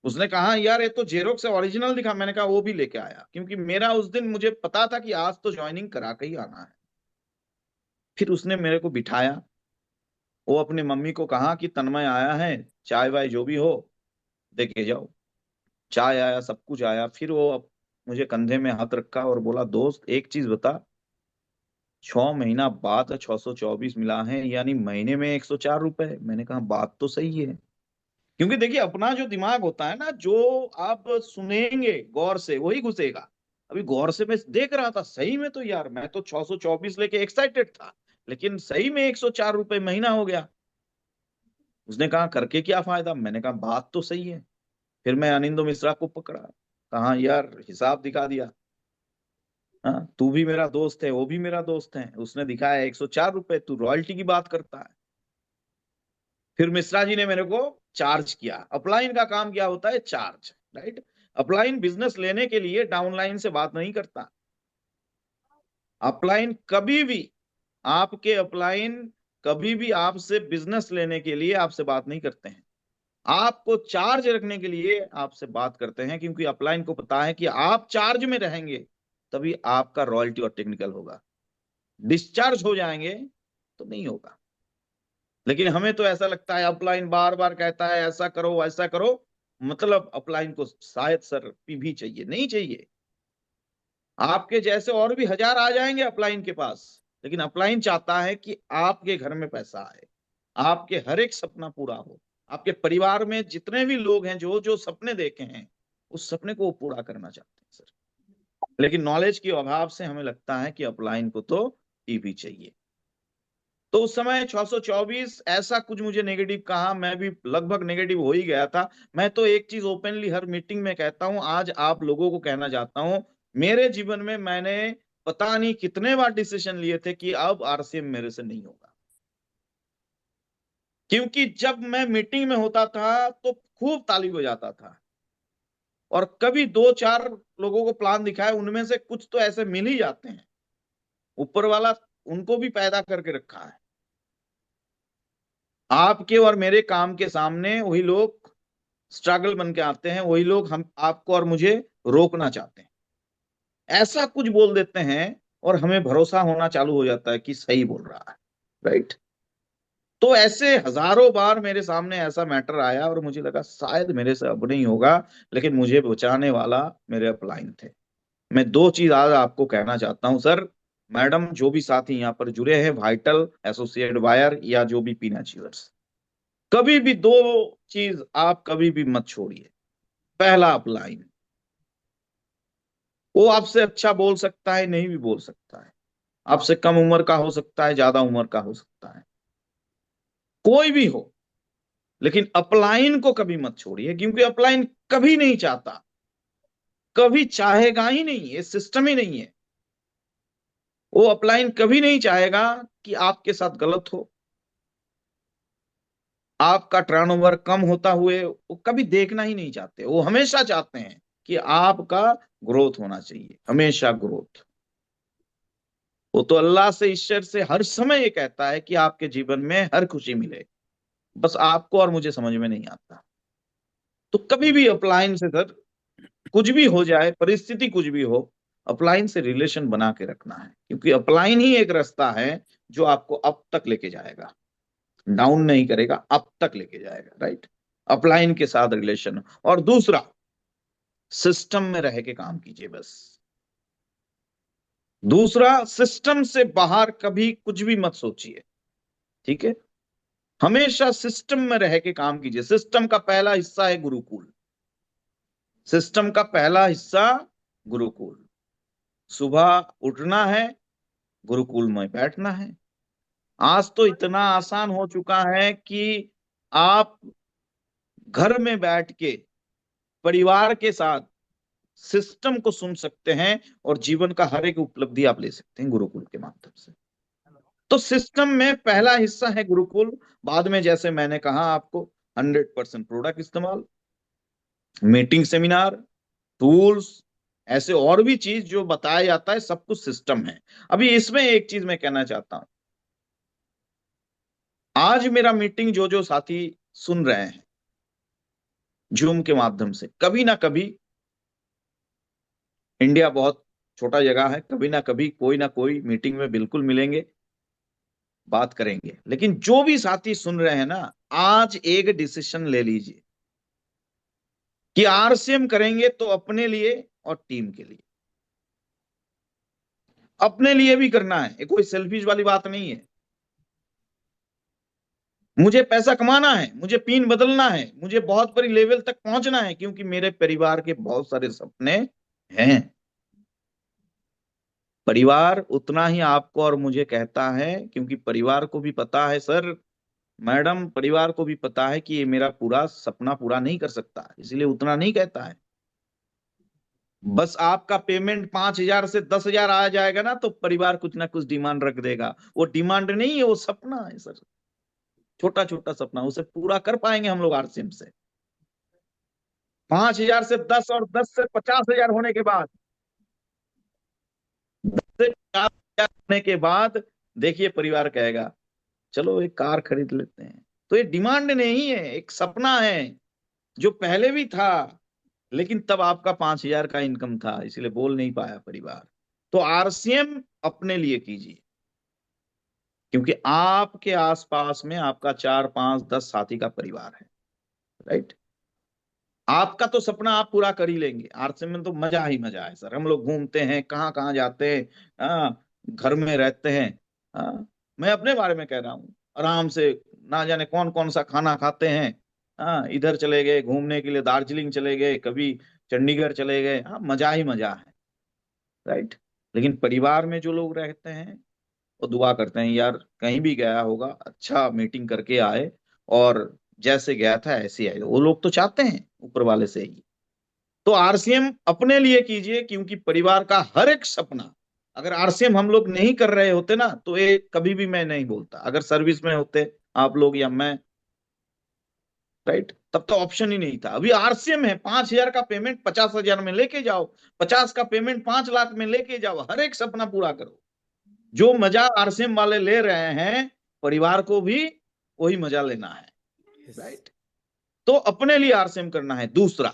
उसने कहा यार ये तो जेरोक्स है, ओरिजिनल दिखा। मैंने कहा वो भी लेके आया, क्योंकि मेरा उस दिन मुझे पता था कि आज तो ज्वाइनिंग करा के ही आना है। फिर उसने मेरे को बिठाया, वो अपनी मम्मी को कहा कि तन्मय आया है, चाय वाय जो भी हो दे के जाओ। चाय आया, सब कुछ आया। फिर वो मुझे कंधे में हाथ रखा और बोला दोस्त एक चीज बता, 6 महीना बाद 624 मिला है, यानी महीने में 104 रुपए। मैंने कहा बात तो सही है। क्योंकि देखिए अपना जो दिमाग होता है ना, जो आप सुनेंगे गौर से वही घुसेगा। अभी गौर से मैं देख रहा था, सही में तो यार मैं तो 624 लेके एक्साइटेड था, लेकिन सही में 104 रुपए महीना हो गया। उसने कहा करके क्या फायदा, मैंने कहा बात तो सही है। फिर मैं अनिंदो मिश्रा को पकड़ा, कहा यार हिसाब दिखा दिया। हाँ, तू भी मेरा दोस्त है, वो भी मेरा दोस्त है, उसने दिखाया 104 रुपए, तू रॉयल्टी की बात करता है। फिर मिश्रा जी ने मेरे को चार्ज किया। अपलाइन का काम क्या होता है, चार्ज। राइट। अपलाइन बिजनेस लेने के लिए डाउनलाइन से बात नहीं करता। अपलाइन कभी भी, आपके अपलाइन कभी भी आपसे बिजनेस लेने के लिए आपसे बात नहीं करते हैं, आपको चार्ज रखने के लिए आपसे बात करते हैं, क्योंकि अपलाइन को पता है कि आप चार्ज में रहेंगे तभी आपका रॉयल्टी और टेक्निकल होगा। डिस्चार्ज हो जाएंगे तो नहीं होगा। लेकिन हमें तो ऐसा लगता है अपलाइन बार बार कहता है ऐसा करो ऐसा करो, मतलब अपलाइन को शायद सर पीवी चाहिए, नहीं चाहिए। आपके जैसे और भी हजार आ जाएंगे अपलाइन के पास, लेकिन अपलाइन चाहता है कि आपके घर में पैसा आए, आपके हर एक सपना पूरा हो, आपके परिवार में जितने भी लोग हैं जो जो सपने देखे हैं उस सपने को वो पूरा करना चाहते हैं सर। लेकिन नॉलेज के अभाव से हमें लगता है कि अपलाइन को तो ईवी चाहिए। तो उस समय 624 ऐसा कुछ मुझे नेगेटिव कहा, मैं भी लगभग नेगेटिव हो ही गया था। मैं तो एक चीज ओपनली हर मीटिंग में कहता हूं, आज आप लोगों को कहना चाहता हूं, मेरे जीवन में मैंने पता नहीं कितने बार डिसीजन लिए थे कि अब आरसीएम मेरे से नहीं होगा। क्योंकि जब मैं मीटिंग में होता था तो खूब ताली बजाता था, और कभी 2-4 लोगों को प्लान दिखाए, उनमें से कुछ तो ऐसे मिल ही जाते हैं, ऊपर वाला उनको भी पैदा करके रखा है। आपके और मेरे काम के सामने वही लोग स्ट्रगल बन के आते हैं, वही लोग हम आपको और मुझे रोकना चाहते हैं, ऐसा कुछ बोल देते हैं और हमें भरोसा होना चालू हो जाता है कि सही बोल रहा है। राइट। तो ऐसे हजारों बार मेरे सामने ऐसा मैटर आया और मुझे लगा शायद मेरे से अब नहीं होगा, लेकिन मुझे बचाने वाला मेरे अपलाइन थे। मैं दो चीज आज आपको कहना चाहता हूं सर, मैडम, जो भी साथी यहाँ पर जुड़े हैं, वाइटल, एसोसिएट वायर या जो भी पीन अचीवर्स, कभी भी दो चीज आप कभी भी मत छोड़िए। पहला अपलाइन, वो आपसे अच्छा बोल सकता है, नहीं भी बोल सकता है, आपसे कम उम्र का हो सकता है, ज्यादा उम्र का हो सकता है, कोई भी हो, लेकिन अपलाइन को कभी मत छोड़िए, क्योंकि अपलाइन कभी नहीं चाहता, कभी चाहेगा ही नहीं, ये सिस्टम ही नहीं है। वो अपलाइन कभी नहीं चाहेगा कि आपके साथ गलत हो, आपका टर्नओवर कम होता हुए वो कभी देखना ही नहीं चाहते। वो हमेशा चाहते हैं कि आपका ग्रोथ होना चाहिए, हमेशा ग्रोथ। वो तो अल्लाह से, ईश्वर से हर समय ये कहता है कि आपके जीवन में हर खुशी मिले, बस आपको और मुझे समझ में नहीं आता। तो कभी भी अपलाइन से सर, कुछ भी हो जाए, परिस्थिति कुछ भी हो, अपलाइन से रिलेशन बना के रखना है, क्योंकि अपलाइन ही एक रास्ता है जो आपको अप तक लेके जाएगा, डाउन नहीं करेगा, अप तक लेके जाएगा, राइट। अपलाइन के साथ रिलेशन। और दूसरा, सिस्टम में रह के काम कीजिए बस। दूसरा, सिस्टम से बाहर कभी कुछ भी मत सोचिए, ठीक है। हमेशा सिस्टम में रह के काम कीजिए। सिस्टम का पहला हिस्सा है गुरुकुल। सिस्टम का पहला हिस्सा गुरुकुल। सुबह उठना है, गुरुकुल में बैठना है। आज तो इतना आसान हो चुका है कि आप घर में बैठ के परिवार के साथ सिस्टम को सुन सकते हैं और जीवन का हर एक उपलब्धि आप ले सकते हैं गुरुकुल के माध्यम से। तो सिस्टम में पहला हिस्सा है गुरुकुल। बाद में जैसे मैंने कहा आपको, 100% प्रोडक्ट इस्तेमाल, मीटिंग, सेमिनार, टूल्स, ऐसे और भी चीज जो बताया जाता है, सब कुछ सिस्टम है। अभी इसमें एक चीज मैं कहना चाहता हूं, आज मेरा मीटिंग जो जो साथी सुन रहे हैं जूम के माध्यम से, कभी ना कभी, इंडिया बहुत छोटा जगह है, कभी ना कभी कोई ना कोई मीटिंग में बिल्कुल मिलेंगे, बात करेंगे। लेकिन जो भी साथी सुन रहे हैं ना, आज एक डिसीजन ले लीजिए कि आरसीएम करेंगे तो अपने लिए और टीम के लिए। अपने लिए भी करना है, ये कोई सेल्फिश वाली बात नहीं है। मुझे पैसा कमाना है, मुझे पिन बदलना है, मुझे बहुत बड़ी लेवल तक पहुंचना है, क्योंकि मेरे परिवार के बहुत सारे सपने हैं। परिवार उतना ही आपको और मुझे कहता है, क्योंकि परिवार को भी पता है सर, मैडम, परिवार को भी पता है कि ये मेरा पूरा सपना पूरा नहीं कर सकता, इसलिए उतना नहीं कहता है। बस आपका पेमेंट 5,000 से 10,000 आ जाएगा ना, तो परिवार कुछ ना कुछ डिमांड रख देगा। वो डिमांड नहीं है, वो सपना है सर, छोटा छोटा सपना, उसे पूरा कर पाएंगे हम लोग आरसीएम से। 5,000 से 10 और 10 से 50,000 होने के बाद, 10 से 50,000 होने के बाद देखिए परिवार कहेगा चलो एक कार खरीद लेते हैं। तो ये डिमांड नहीं है, एक सपना है जो पहले भी था, लेकिन तब आपका 5,000 का इनकम था, इसलिए बोल नहीं पाया परिवार। तो आरसीएम अपने लिए कीजिए, क्योंकि आपके आसपास में आपका 4, 5, 10 साथी का परिवार है, राइट। आपका तो सपना आप पूरा कर ही लेंगे। आरसीएम में तो मजा ही मजा है सर, हम लोग घूमते हैं, कहाँ कहाँ जाते हैं, घर में रहते हैं। मैं अपने बारे में कह रहा हूँ, आराम से ना जाने कौन कौन सा खाना खाते हैं। इधर चले गए घूमने के लिए, दार्जिलिंग चले गए, कभी चंडीगढ़ चले गए, मजा ही मजा है, राइट। लेकिन परिवार में जो लोग रहते हैं, वो दुआ करते हैं यार कहीं भी गया होगा, अच्छा मीटिंग करके आए, और जैसे गया था ऐसे आए। वो लोग तो चाहते हैं ऊपर वाले से ही। तो आरसीएम अपने लिए कीजिए, क्योंकि परिवार का हर एक सपना, अगर आरसीएम हम लोग नहीं कर रहे होते ना, तो ये कभी भी मैं नहीं बोलता, अगर सर्विस में होते आप लोग या मैं, राइट, तब तो ऑप्शन ही नहीं था। अभी आरसीएम है, 5,000 का पेमेंट 50,000 में लेके जाओ, 50 का पेमेंट 5 लाख में लेके जाओ, हर एक सपना पूरा करो। जो मजा आरसीएम वाले ले रहे हैं, परिवार को भी वही मजा लेना है, राइट। तो अपने लिए आरसीएम करना है। दूसरा,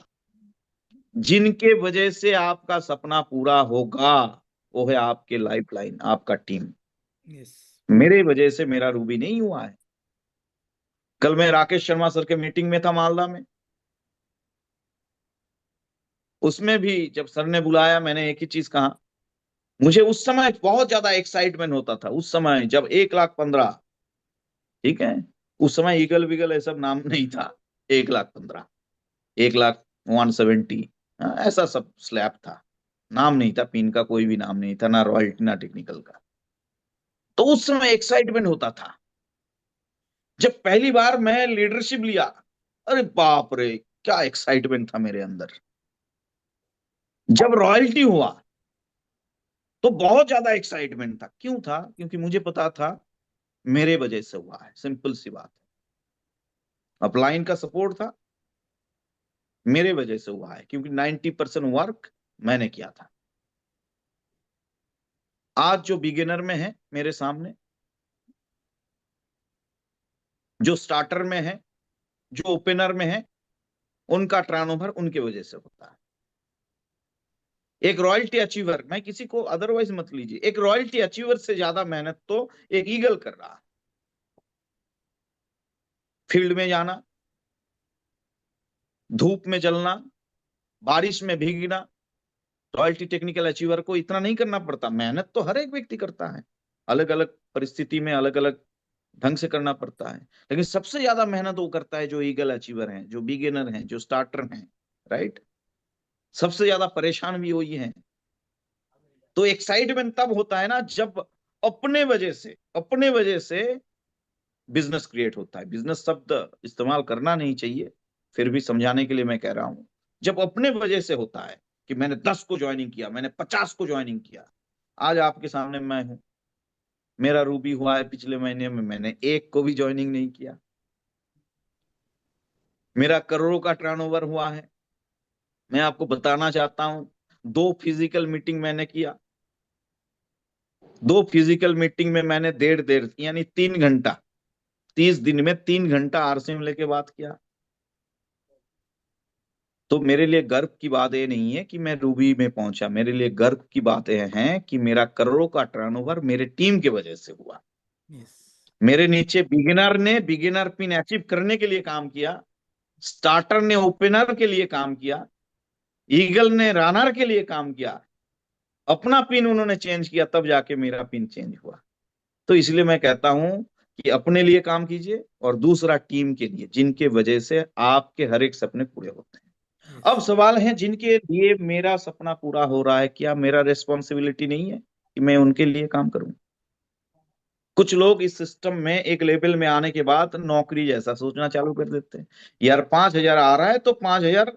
जिनके वजह से आपका सपना पूरा होगा, वो है आपके लाइफलाइन, आपका टीम। यस। मेरे वजह से मेरा रूबी नहीं हुआ है, कल मैं राकेश शर्मा सर के मीटिंग में था मालदा में, उसमें भी जब सर ने बुलाया मैंने एक ही चीज कहा, मुझे उस समय बहुत ज्यादा एक्साइटमेंट होता था, उस समय जब 1,15,000, ठीक है, उस समय ईगल विगल ये सब नाम नहीं था, 1,15,000, 1,01,70, ऐसा सब स्लैब था, नाम नहीं था, पिन का कोई भी नाम नहीं था, ना रॉयल्टी ना टेक्निकल का। तो उस समय एक्साइटमेंट होता था जब पहली बार मैं लीडरशिप लिया, अरे बाप रे क्या एक्साइटमेंट था मेरे अंदर। जब रॉयल्टी हुआ तो बहुत ज्यादा एक्साइटमेंट था, क्यों था? क्योंकि मुझे पता था मेरे वजह से हुआ है, सिंपल सी बात है। अपलाइन का सपोर्ट था, मेरे वजह से हुआ है, क्योंकि 90% वर्क मैंने किया था। आज जो बिगिनर में है मेरे सामने, जो स्टार्टर में है, जो ओपनर में है, उनका टर्नओवर उनके वजह से होता है। एक रॉयल्टी अचीवर, मैं किसी को अदरवाइज मत लीजिए, एक रॉयल्टी अचीवर से ज्यादा मेहनत तो एक ईगल कर रहा है। फील्ड में जाना, धूप में जलना, बारिश में भीगना, रॉयल्टी टेक्निकल अचीवर को इतना नहीं करना पड़ता। मेहनत तो हर एक व्यक्ति करता है, अलग अलग परिस्थिति में अलग अलग ढंग से करना पड़ता है, लेकिन सबसे ज्यादा मेहनत वो करता है जो ईगल अचीवर हैं, जो बिगिनर हैं, जो स्टार्टर हैं, राइट। सबसे ज्यादा परेशान भी वही है। तो एक्साइटमेंट तब होता है ना जब अपने वजह से बिजनेस क्रिएट होता है। बिजनेस शब्द इस्तेमाल करना नहीं चाहिए, फिर भी समझाने के लिए मैं कह रहा हूं। जब अपने वजह से होता है कि मैंने 10 को ज्वाइनिंग किया, मैंने 50 को ज्वाइनिंग किया, आज आपके सामने मैं हूं। मेरा रूबी हुआ है पिछले महीने में, मैंने एक को भी ज्वाइनिंग नहीं किया। मेरा करोड़ों का टर्नओवर हुआ है। मैं आपको बताना चाहता हूं, 2 फिजिकल मीटिंग मैंने किया, 2 फिजिकल मीटिंग में मैंने डेढ़ डेढ़ यानी 3 घंटा, 30 दिन में 3 घंटा आरसीएम लेके बात किया। तो मेरे लिए गर्व की बात ये नहीं है कि मैं रूबी में पहुंचा, मेरे लिए गर्व की बात यह है कि मेरा करोड़ों का टर्नओवर मेरे टीम की वजह से हुआ। यस, मेरे नीचे बिगिनर ने बिगिनर पिन अचीव करने के लिए काम किया, स्टार्टर ने ओपनर के लिए काम किया, ईगल ने रनर के लिए काम किया, अपना पिन उन्होंने चेंज किया, तब जाके मेरा पिन चेंज हुआ। तो इसलिए मैं कहता हूं कि अपने लिए काम कीजिए और दूसरा टीम के लिए, जिनके वजह से आपके हर एक सपने पूरे होते हैं। अब यस, सवाल है, जिनके लिए मेरा सपना पूरा हो रहा है, क्या मेरा रिस्पॉन्सिबिलिटी नहीं है कि मैं उनके लिए काम करूं? कुछ लोग इस सिस्टम में एक लेवल में आने के बाद नौकरी जैसा सोचना चालू कर देते हैं। यार 5,000 आ रहा है तो 5,000,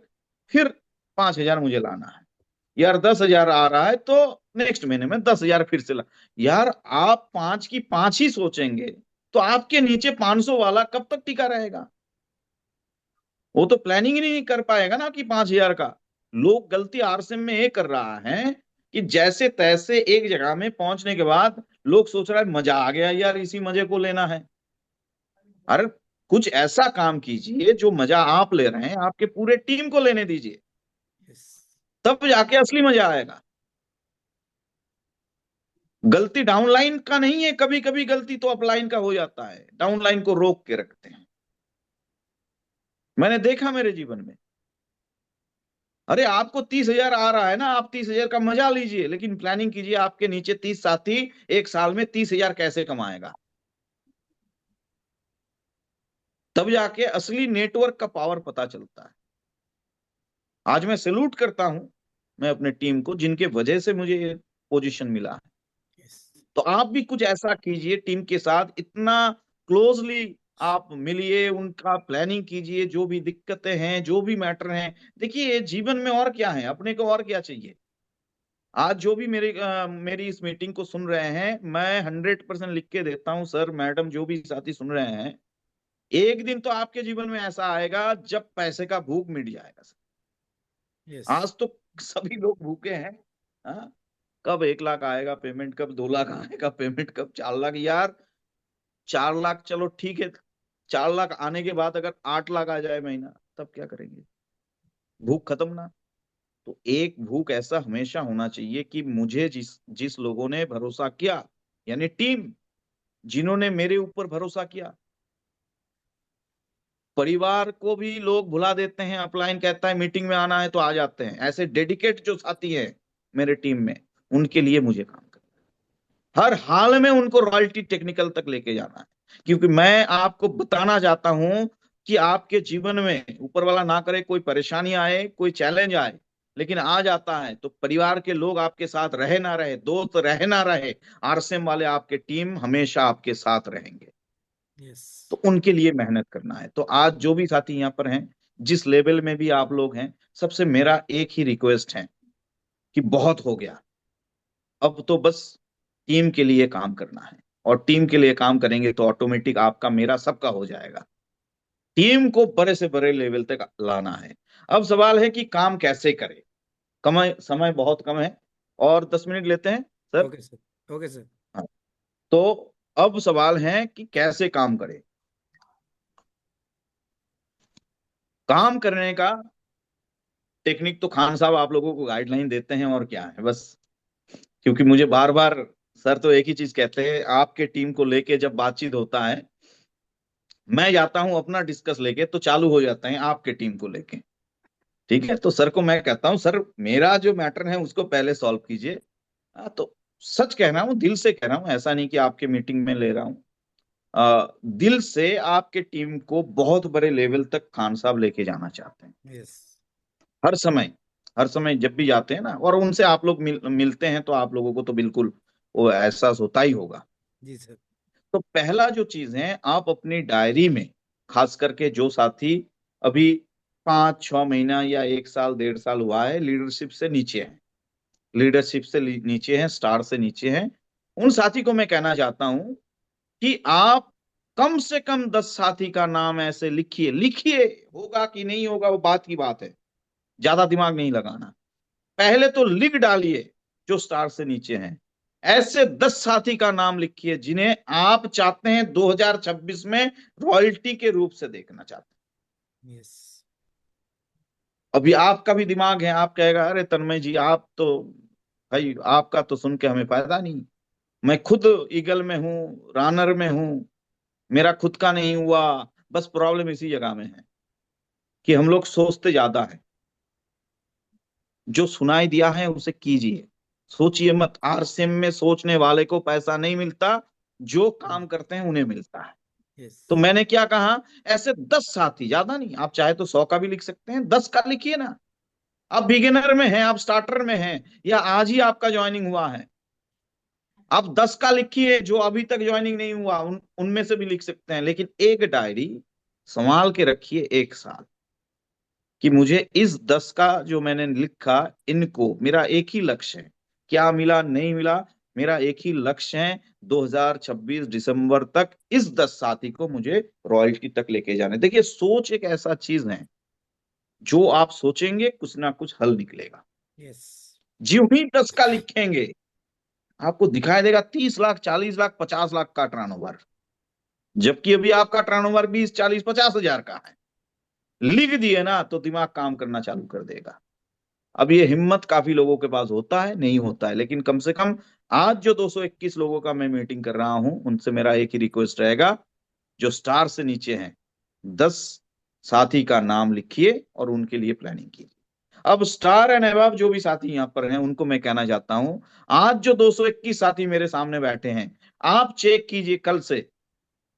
फिर 5,000 मुझे लाना है। यार 10,000 आ रहा है तो नेक्स्ट महीने में 10,000 फिर से ला। यार आप 5 की 5 ही सोचेंगे तो आपके नीचे 500 वाला कब तक टिका रहेगा? वो तो प्लानिंग ही नहीं कर पाएगा ना कि 5,000 का। लोग गलती आरसीएम में ये कर रहा है कि जैसे तैसे एक जगह में पहुंचने के बाद लोग सोच रहा है मजा आ गया यार, इसी मजे को लेना है। अरे कुछ ऐसा काम कीजिए जो मजा आप ले रहे हैं आपके पूरे टीम को लेने दीजिए, यस, तब जाके असली मजा आएगा। गलती डाउनलाइन का नहीं है, कभी कभी गलती तो अपलाइन का हो जाता है, डाउनलाइन को रोक के रखते हैं, मैंने देखा मेरे जीवन में। अरे आपको 30,000 आ रहा है ना, आप 30,000 का मजा लीजिए, लेकिन प्लानिंग कीजिए आपके नीचे 30 साथी एक साल में 30,000 कैसे कमाएगा, तब जाके असली नेटवर्क का पावर पता चलता है। आज मैं सैल्यूट करता हूं मैं अपने टीम को, जिनके वजह से मुझे ये पोजीशन मिला है। यस, तो आप भी कुछ ऐसा कीजिए, टीम के साथ इतना क्लोजली आप मिलिए, उनका प्लानिंग कीजिए, जो भी दिक्कतें हैं, जो भी मैटर हैं। देखिए जीवन में और क्या है, अपने को और क्या चाहिए? आज जो भी मेरी इस मीटिंग को सुन रहे हैं, मैं 100% लिख के देता हूं सर, मैडम, जो भी साथी सुन रहे हैं, एक दिन तो आपके जीवन में ऐसा आएगा जब पैसे का भूख मिट जाएगा सर। यस, आज तो सभी लोग भूखे हैं। हाँ, कब 1 लाख आएगा पेमेंट, कब 2 लाख आएगा पेमेंट, कब 4 लाख। यार 4 लाख चलो ठीक है, 4 लाख आने के बाद अगर 8 लाख आ जाए महीना, तब क्या करेंगे? भूख खत्म ना। तो एक भूख ऐसा हमेशा होना चाहिए कि मुझे जिस जिस लोगों ने भरोसा किया, यानी टीम, जिन्होंने मेरे ऊपर भरोसा किया, परिवार को भी लोग भुला देते हैं। अपलाइन कहता है मीटिंग में आना है तो आ जाते हैं। ऐसे डेडिकेट जो साथी हैं मेरे टीम में, उनके लिए मुझे काम करना है। हर हाल में उनको रॉयल्टी टेक्निकल तक लेके जाना है, क्योंकि मैं आपको बताना चाहता हूं कि आपके जीवन में ऊपर वाला ना करे कोई परेशानी आए, कोई चैलेंज आए, लेकिन आ जाता है तो परिवार के लोग आपके साथ रहे ना रहे, दोस्त रहे ना रहे, आरसीएम वाले आपके टीम हमेशा आपके साथ रहेंगे। यस। तो उनके लिए मेहनत करना है। तो आज जो भी साथी यहाँ पर हैं, जिस लेवल में भी आप लोग हैं, सबसे मेरा एक ही रिक्वेस्ट है कि बहुत हो गया, अब तो बस टीम के लिए काम करना है। और टीम के लिए काम करेंगे तो ऑटोमेटिक आपका मेरा सबका हो जाएगा। टीम को बड़े से बड़े लेवल तक लाना है। अब सवाल है कि काम कैसे करें। समय बहुत कम है और 10 मिनट लेते हैं sir. Okay sir, okay sir. हाँ, तो अब सवाल है कि कैसे काम करें। काम करने का टेक्निक तो खान साहब आप लोगों को गाइडलाइन देते हैं, और क्या है बस। क्योंकि मुझे बार बार सर तो एक ही चीज कहते हैं, आपके टीम को लेके जब बातचीत होता है, मैं जाता हूं अपना डिस्कस लेके, तो चालू हो जाते हैं आपके टीम को लेके। ठीक है, तो सर को मैं कहता हूं सर मेरा जो मैटर है उसको पहले सॉल्व कीजिए। तो सच कह रहा हूँ, दिल से कह रहा हूँ, ऐसा नहीं कि आपके मीटिंग में ले रहा हूँ। दिल से आपके टीम को बहुत बड़े लेवल तक खान साहब लेके जाना चाहते हैं। यस। हर समय, हर समय जब भी जाते हैं ना, और उनसे आप लोग मिलते हैं, तो आप लोगों को तो बिल्कुल वो एहसास होता ही होगा। जी सर। तो पहला जो चीज है, आप अपनी डायरी में, खास करके जो साथी अभी 5-6 महीना या 1 साल 1.5 साल हुआ है लीडरशिप से नीचे है, लीडरशिप से नीचे हैं, स्टार से नीचे हैं, उन साथी को मैं कहना चाहता हूं कि आप कम से कम 10 साथी का नाम ऐसे लिखिए। लिखिए, होगा कि नहीं होगा वो बात की बात है, ज्यादा दिमाग नहीं लगाना। पहले तो लिख डालिए जो स्टार से नीचे हैं। ऐसे 10 साथी का नाम लिखिए जिन्हें आप चाहते हैं 2026 में रॉयल्टी के रूप से देखना चाहते यस। हैं। अभी आपका भी दिमाग है, आप कहेगा अरे तन्मय जी आप तो, भाई आपका तो सुन के हमें फायदा नहीं, मैं खुद ईगल में हूं, रानर में हूं, मेरा खुद का नहीं हुआ। बस प्रॉब्लम इसी जगह में है कि हम लोग सोचते ज्यादा है। जो सुनाई दिया है उसे कीजिए, सोचिए मत। आरसीएम में सोचने वाले को पैसा नहीं मिलता, जो काम करते हैं उन्हें मिलता है। यस। तो मैंने क्या कहा, ऐसे 10 साथी, ज्यादा नहीं, आप चाहे तो 100 का भी लिख सकते हैं, 10 का लिखिए ना। आप बिगिनर में हैं, आप स्टार्टर में हैं, या आज ही आपका ज्वाइनिंग हुआ है, आप 10 का लिखिए। जो अभी तक ज्वाइनिंग नहीं हुआ उनमें से भी लिख सकते हैं, लेकिन एक डायरी संभाल के रखिए 1 साल, कि मुझे इस 10 का जो मैंने लिखा, इनको मेरा एक ही लक्ष्य है। क्या मिला नहीं मिला, मेरा एक ही लक्ष्य है, 2026 दिसंबर तक इस 10 साथी को मुझे रॉयल्टी तक लेके जाने। देखिए, सोच एक ऐसा चीज है, जो आप सोचेंगे कुछ ना कुछ हल निकलेगा। यस। ज्यों ही 10 का लिखेंगे, आपको दिखाई देगा 30 लाख, 40 लाख, 50 लाख का टर्नओवर, जबकि अभी आपका टर्नओवर 20, 40, 50 हजार का है। लिख दिए ना तो दिमाग काम करना चालू कर देगा। अब ये हिम्मत काफी लोगों के पास होता है, नहीं होता है, लेकिन कम से कम आज जो 221 लोगों का मैं मीटिंग कर रहा हूं, उनसे मेरा एक ही रिक्वेस्ट रहेगा, जो स्टार से नीचे हैं, 10 साथी का नाम लिखिए और उनके लिए प्लानिंग कीजिए। अब स्टार एंड अबव जो भी साथी यहाँ पर हैं, उनको मैं कहना चाहता हूं, आज जो 221 साथी मेरे सामने बैठे हैं, आप चेक कीजिए कल से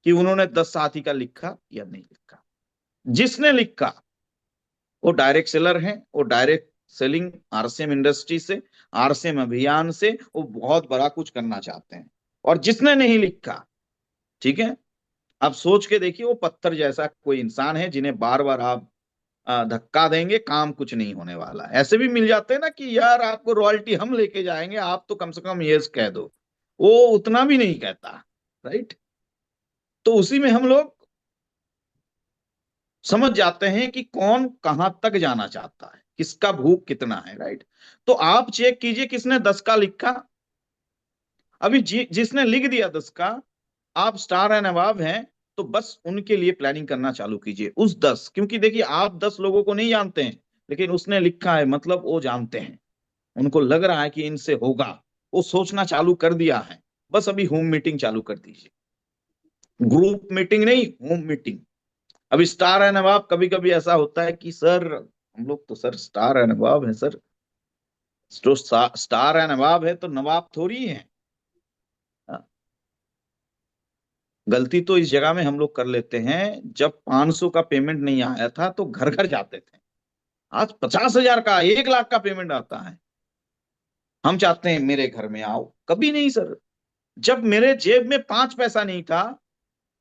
कि उन्होंने 10 साथी का लिखा या नहीं लिखा। जिसने लिखा वो डायरेक्ट सेलर हैं, वो डायरेक्ट सेलिंग आरसीएम इंडस्ट्री से, आरसीएम अभियान से वो बहुत बड़ा कुछ करना चाहते हैं। और जिसने नहीं लिखा, ठीक है, आप सोच के देखिए, वो पत्थर जैसा कोई इंसान है जिन्हें बार बार आप धक्का देंगे, काम कुछ नहीं होने वाला। ऐसे भी मिल जाते हैं ना कि यार आपको रॉयल्टी हम लेके जाएंगे, आप तो कम से कम यस कह दो, वो उतना भी नहीं कहता, राइट। तो उसी में हम लोग समझ जाते हैं कि कौन कहां तक जाना चाहता है, किसका भूख कितना है, राइट। तो आप चेक कीजिए किसने 10 का लिखा। अभी जिसने लिख दिया 10 का, आप स्टार एंड अबव हैं, तो बस उनके लिए प्लानिंग करना चालू कीजिए उस 10। क्योंकि देखिए, आप 10 लोगों को नहीं जानते हैं, लेकिन उसने लिखा है मतलब वो जानते हैं, उनको लग रहा है कि इनसे होगा, वो सोचना चालू कर दिया है। बस अभी होम मीटिंग चालू कर दीजिए, ग्रुप मीटिंग नहीं, होम मीटिंग। अभी स्टार है नवाब, कभी कभी ऐसा होता है कि सर हम लोग तो सर स्टार है नवाब है सर, जो स्टार है नवाब है तो नवाब थोड़ी है। हाँ, गलती तो इस जगह में हम लोग कर लेते हैं, जब 500 का पेमेंट नहीं आया था तो घर घर जाते थे। आज 50,000 का 1 लाख का पेमेंट आता है, हम चाहते हैं मेरे घर में आओ। कभी नहीं सर, जब मेरे जेब में 5 पैसा नहीं था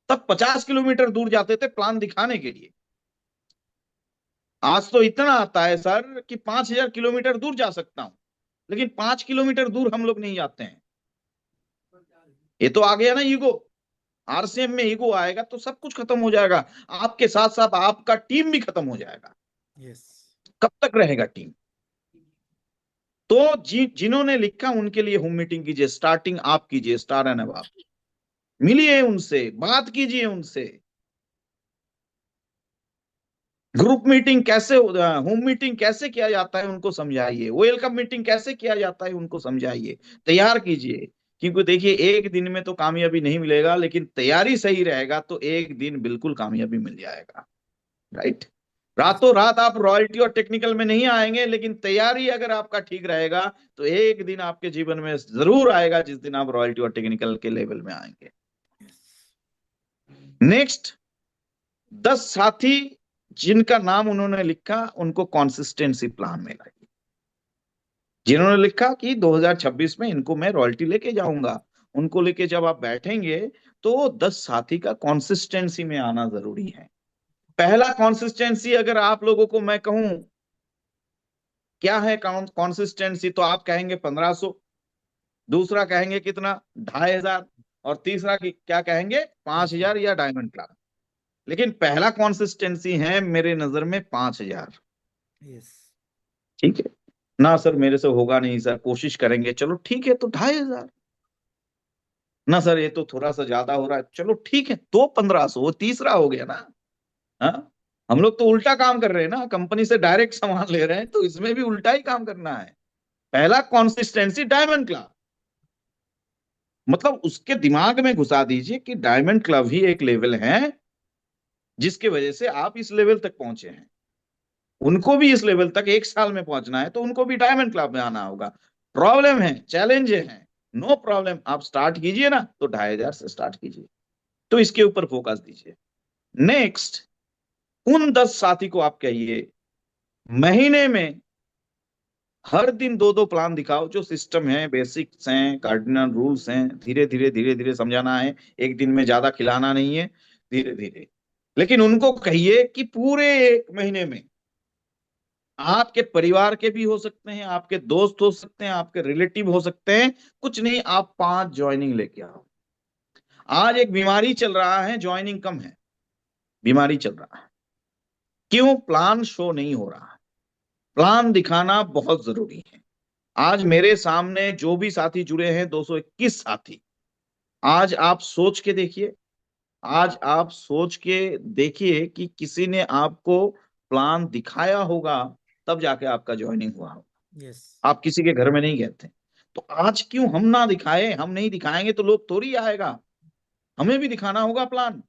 तब 50 किलोमीटर दूर जाते थे प्लान दिखाने के लिए। आज तो इतना आता है सर कि 5,000 किलोमीटर दूर जा सकता हूं, लेकिन 5 किलोमीटर दूर हम लोग नहीं जाते हैं। ये तो आ गया ना ईगो। आरसीएम में ईगो आएगा तो सब कुछ खत्म हो जाएगा, आपके साथ साथ आपका टीम भी खत्म हो जाएगा। यस। कब तक रहेगा टीम? तो जिन्होंने लिखा उनके लिए होम मीटिंग कीजिए, स्टार्टिंग आप कीजिए स्टार एंड अब, मिलिए उनसे, बात कीजिए उनसे। ग्रुप मीटिंग कैसे, होम मीटिंग कैसे किया जाता है उनको समझाइए, वेलकम मीटिंग कैसे किया जाता है उनको समझाइए, तैयार कीजिए। क्योंकि देखिए एक दिन में तो कामयाबी नहीं मिलेगा, लेकिन तैयारी सही रहेगा तो एक दिन बिल्कुल कामयाबी मिल जाएगा। राइट। रातों रात आप रॉयल्टी और टेक्निकल में नहीं आएंगे, लेकिन तैयारी अगर आपका ठीक रहेगा तो एक दिन आपके जीवन में जरूर आएगा जिस दिन आप रॉयल्टी और टेक्निकल के लेवल में आएंगे। नेक्स्ट, 10 साथी जिनका नाम उन्होंने लिखा उनको कंसिस्टेंसी प्लान में लाइए। जिन्होंने लिखा कि 2026 में इनको मैं रॉयल्टी लेके जाऊंगा, उनको लेके जब आप बैठेंगे तो 10 साथी का कंसिस्टेंसी में आना जरूरी है। पहला कंसिस्टेंसी अगर आप लोगों को मैं कहूं क्या है कंसिस्टेंसी, तो आप कहेंगे 1500, दूसरा कहेंगे कितना 2500, और तीसरा क्या कहेंगे 5000 या डायमंड क्लास। लेकिन पहला कंसिस्टेंसी है मेरे नजर में 5000। यस। ठीक है ना सर, मेरे से होगा नहीं सर, कोशिश करेंगे, चलो ठीक है तो 2500। ना सर ये तो थोड़ा सा ज्यादा हो रहा है, चलो ठीक है तो 1500, वो तीसरा हो गया ना। हाँ, हम लोग तो उल्टा काम कर रहे हैं ना, कंपनी से डायरेक्ट सामान ले रहे हैं तो इसमें भी उल्टा ही काम करना है। पहला कॉन्सिस्टेंसी डायमंड क्लब, मतलब उसके दिमाग में घुसा दीजिए कि डायमंड क्लब ही एक लेवल है जिसके वजह से आप इस लेवल तक पहुंचे हैं। उनको भी इस लेवल तक 1 साल में पहुंचना है तो उनको भी डायमंड क्लब में आना होगा। प्रॉब्लम है, चैलेंज है, नो प्रॉब्लम, आप स्टार्ट कीजिए ना तो 2500 से स्टार्ट कीजिए, तो इसके ऊपर फोकस दीजिए। नेक्स्ट, उन 10 साथी को आप कहिए महीने में हर दिन 2-2 प्लान दिखाओ, जो सिस्टम है, बेसिक्स हैं, कार्डिनल रूल्स हैं, धीरे धीरे धीरे धीरे समझाना है, एक दिन में ज्यादा खिलाना नहीं है, धीरे धीरे। लेकिन उनको कहिए कि पूरे 1 महीने में आपके परिवार के भी हो सकते हैं, आपके दोस्त हो सकते हैं, आपके रिलेटिव हो सकते हैं, कुछ नहीं आप 5 ज्वाइनिंग लेके आओ। आज एक बीमारी चल रहा है, ज्वाइनिंग कम है, बीमारी चल रहा है। क्यों? प्लान शो नहीं हो रहा है। प्लान दिखाना बहुत जरूरी है। आज मेरे सामने जो भी साथी जुड़े हैं 221 साथी, आज आप सोच के देखिए, आज आप सोच के देखिए कि किसी ने आपको प्लान दिखाया होगा तब जाके आपका ज्वाइनिंग हुआ होगा। यस। आप किसी के घर में नहीं गए थे। तो आज क्यों हम ना दिखाए? हम नहीं दिखाएंगे तो लोग थोड़ी आएगा, हमें भी दिखाना होगा प्लान।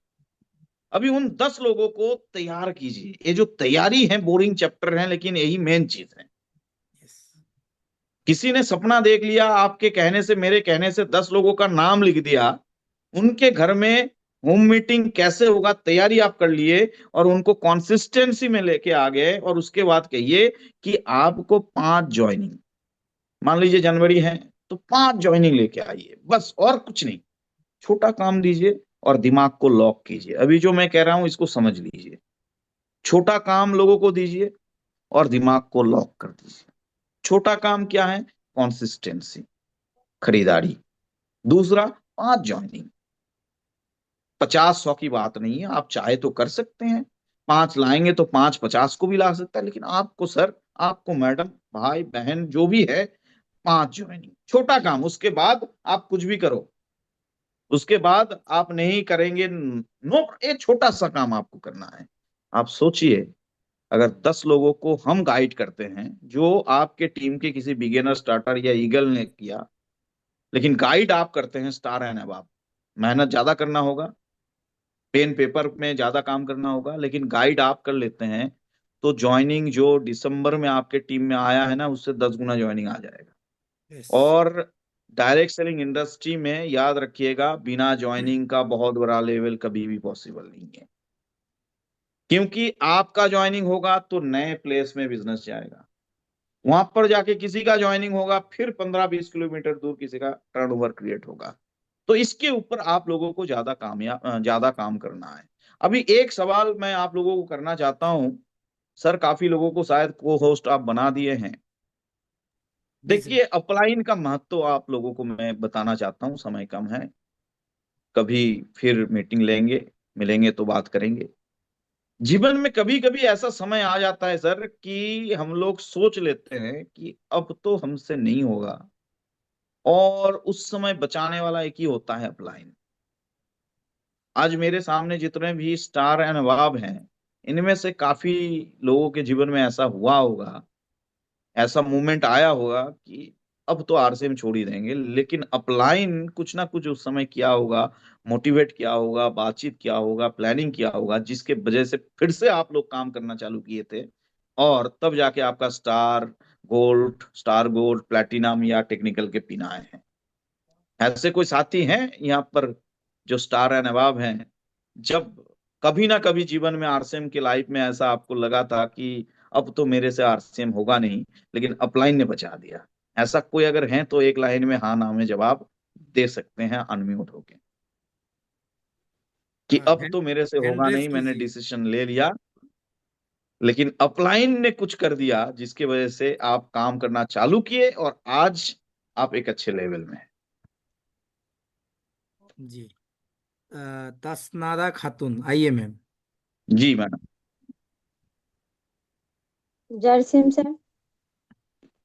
अभी उन 10 लोगों को तैयार कीजिए। ये जो तैयारी है बोरिंग चैप्टर है, लेकिन यही मेन चीज है। यस। किसी ने सपना देख लिया, आपके कहने से, मेरे कहने से 10 लोगों का नाम लिख दिया, उनके घर में होम मीटिंग कैसे होगा तैयारी आप कर लिए, और उनको कंसिस्टेंसी में लेके आ गए, और उसके बाद कहिए कि आपको 5 ज्वाइनिंग, मान लीजिए जनवरी है तो 5 ज्वाइनिंग लेके आइए, बस और कुछ नहीं। छोटा काम दीजिए और दिमाग को लॉक कीजिए। अभी जो मैं कह रहा हूं इसको समझ लीजिए। छोटा काम लोगों को दीजिए और दिमाग को लॉक कर दीजिए। छोटा काम क्या है? कंसिस्टेंसी, खरीदारी। दूसरा, 5 ज्वाइनिंग। 50-100 की बात नहीं है, आप चाहे तो कर सकते हैं, 5 लाएंगे तो 5 50 को भी ला सकता है, लेकिन आपको सर, आपको मैडम, भाई बहन जो भी है, 5 ज्वाइनिंग, छोटा काम। उसके बाद आप कुछ भी करो, उसके बाद आप नहीं करेंगे, नो, एक छोटा सा काम आपको करना है। आप सोचिए, अगर 10 लोगों को हम गाइड करते हैं, जो आपके टीम के किसी बिगिनर, स्टार्टर या ईगल ने किया, लेकिन गाइड आप करते हैं स्टार एंड अबव, मेहनत ज्यादा करना होगा, पेन पेपर में ज्यादा काम करना होगा, लेकिन गाइड आप कर लेते हैं तो ज्वाइनिंग जो दिसंबर में आपके टीम में आया है ना, उससे 10 गुना ज्वाइनिंग आ जाएगा। यस। और डायरेक्ट सेलिंग इंडस्ट्री में याद रखिएगा, बिना ज्वाइनिंग का बहुत बड़ा लेवल कभी भी पॉसिबल नहीं है, क्योंकि आपका ज्वाइनिंग होगा तो नए प्लेस में बिजनेस जाएगा, वहां पर जाके किसी का ज्वाइनिंग होगा, फिर 15-20 किलोमीटर दूर किसी का टर्नओवर क्रिएट होगा। तो इसके ऊपर आप लोगों को ज्यादा काम करना है। अभी एक सवाल मैं आप लोगों को करना चाहता हूं सर, काफी लोगों को शायद को होस्ट आप बना दिए हैं। जी सर। देखिए, अपलाइन का महत्व आप लोगों को मैं बताना चाहता हूं, समय कम है, कभी फिर मीटिंग लेंगे, मिलेंगे तो बात करेंगे। जीवन में कभी कभी ऐसा समय आ जाता है सर कि हम लोग सोच लेते हैं कि अब तो हमसे नहीं होगा, और उस समय बचाने वाला एक ही होता है, अपलाइन। आज मेरे सामने जितने भी स्टार एंड अवाब हैं, इनमें से काफी लोगों के जीवन में ऐसा हुआ होगा, ऐसा मोमेंट आया होगा कि अब तो आरसीएम छोड़ ही देंगे, लेकिन अपलाइन कुछ ना कुछ उस समय किया होगा, मोटिवेट किया होगा, बातचीत किया होगा, प्लानिंग किया होगा, जिसके वजह से फिर से आप लोग काम करना चालू किए थे, और तब जाके आपका स्टार गोल्ड प्लैटिनम या टेक्निकल के पिन आए हैं। ऐसे कोई साथी हैं यहाँ पर जो स्टार एंड अबव हैं, जब कभी ना कभी जीवन में आरसीएम की लाइफ में ऐसा आपको लगा था कि अब तो मेरे से आरसीएम होगा नहीं, लेकिन अपलाइन ने बचा दिया? ऐसा कोई अगर है तो एक लाइन में हाँ ना में जवाब दे सकते हैं अनम्यूट होके, कि अब हैंड तो मेरे से हैंड होगा रेस नहीं, मैंने कीजिए। डिसीजन ले लिया, लेकिन अपलाइन ने कुछ कर दिया जिसकी वजह से आप काम करना चालू किए और आज आप एक अच्छे लेवल में हैं। जी। तसनादा खातून, आइए मैम। जी madam. Jasim sir.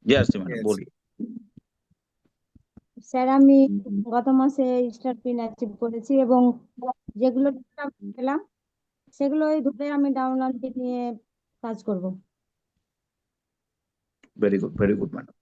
Yes madam, yes. बोलिए। স্যার আমি গত মাসে স্টার পিন অ্যাচিভ করেছি এবং যেগুলো পেলাম সেগুলোই ধরে আমি ডাউনলোড নিয়ে কাজ করব। Very good madam.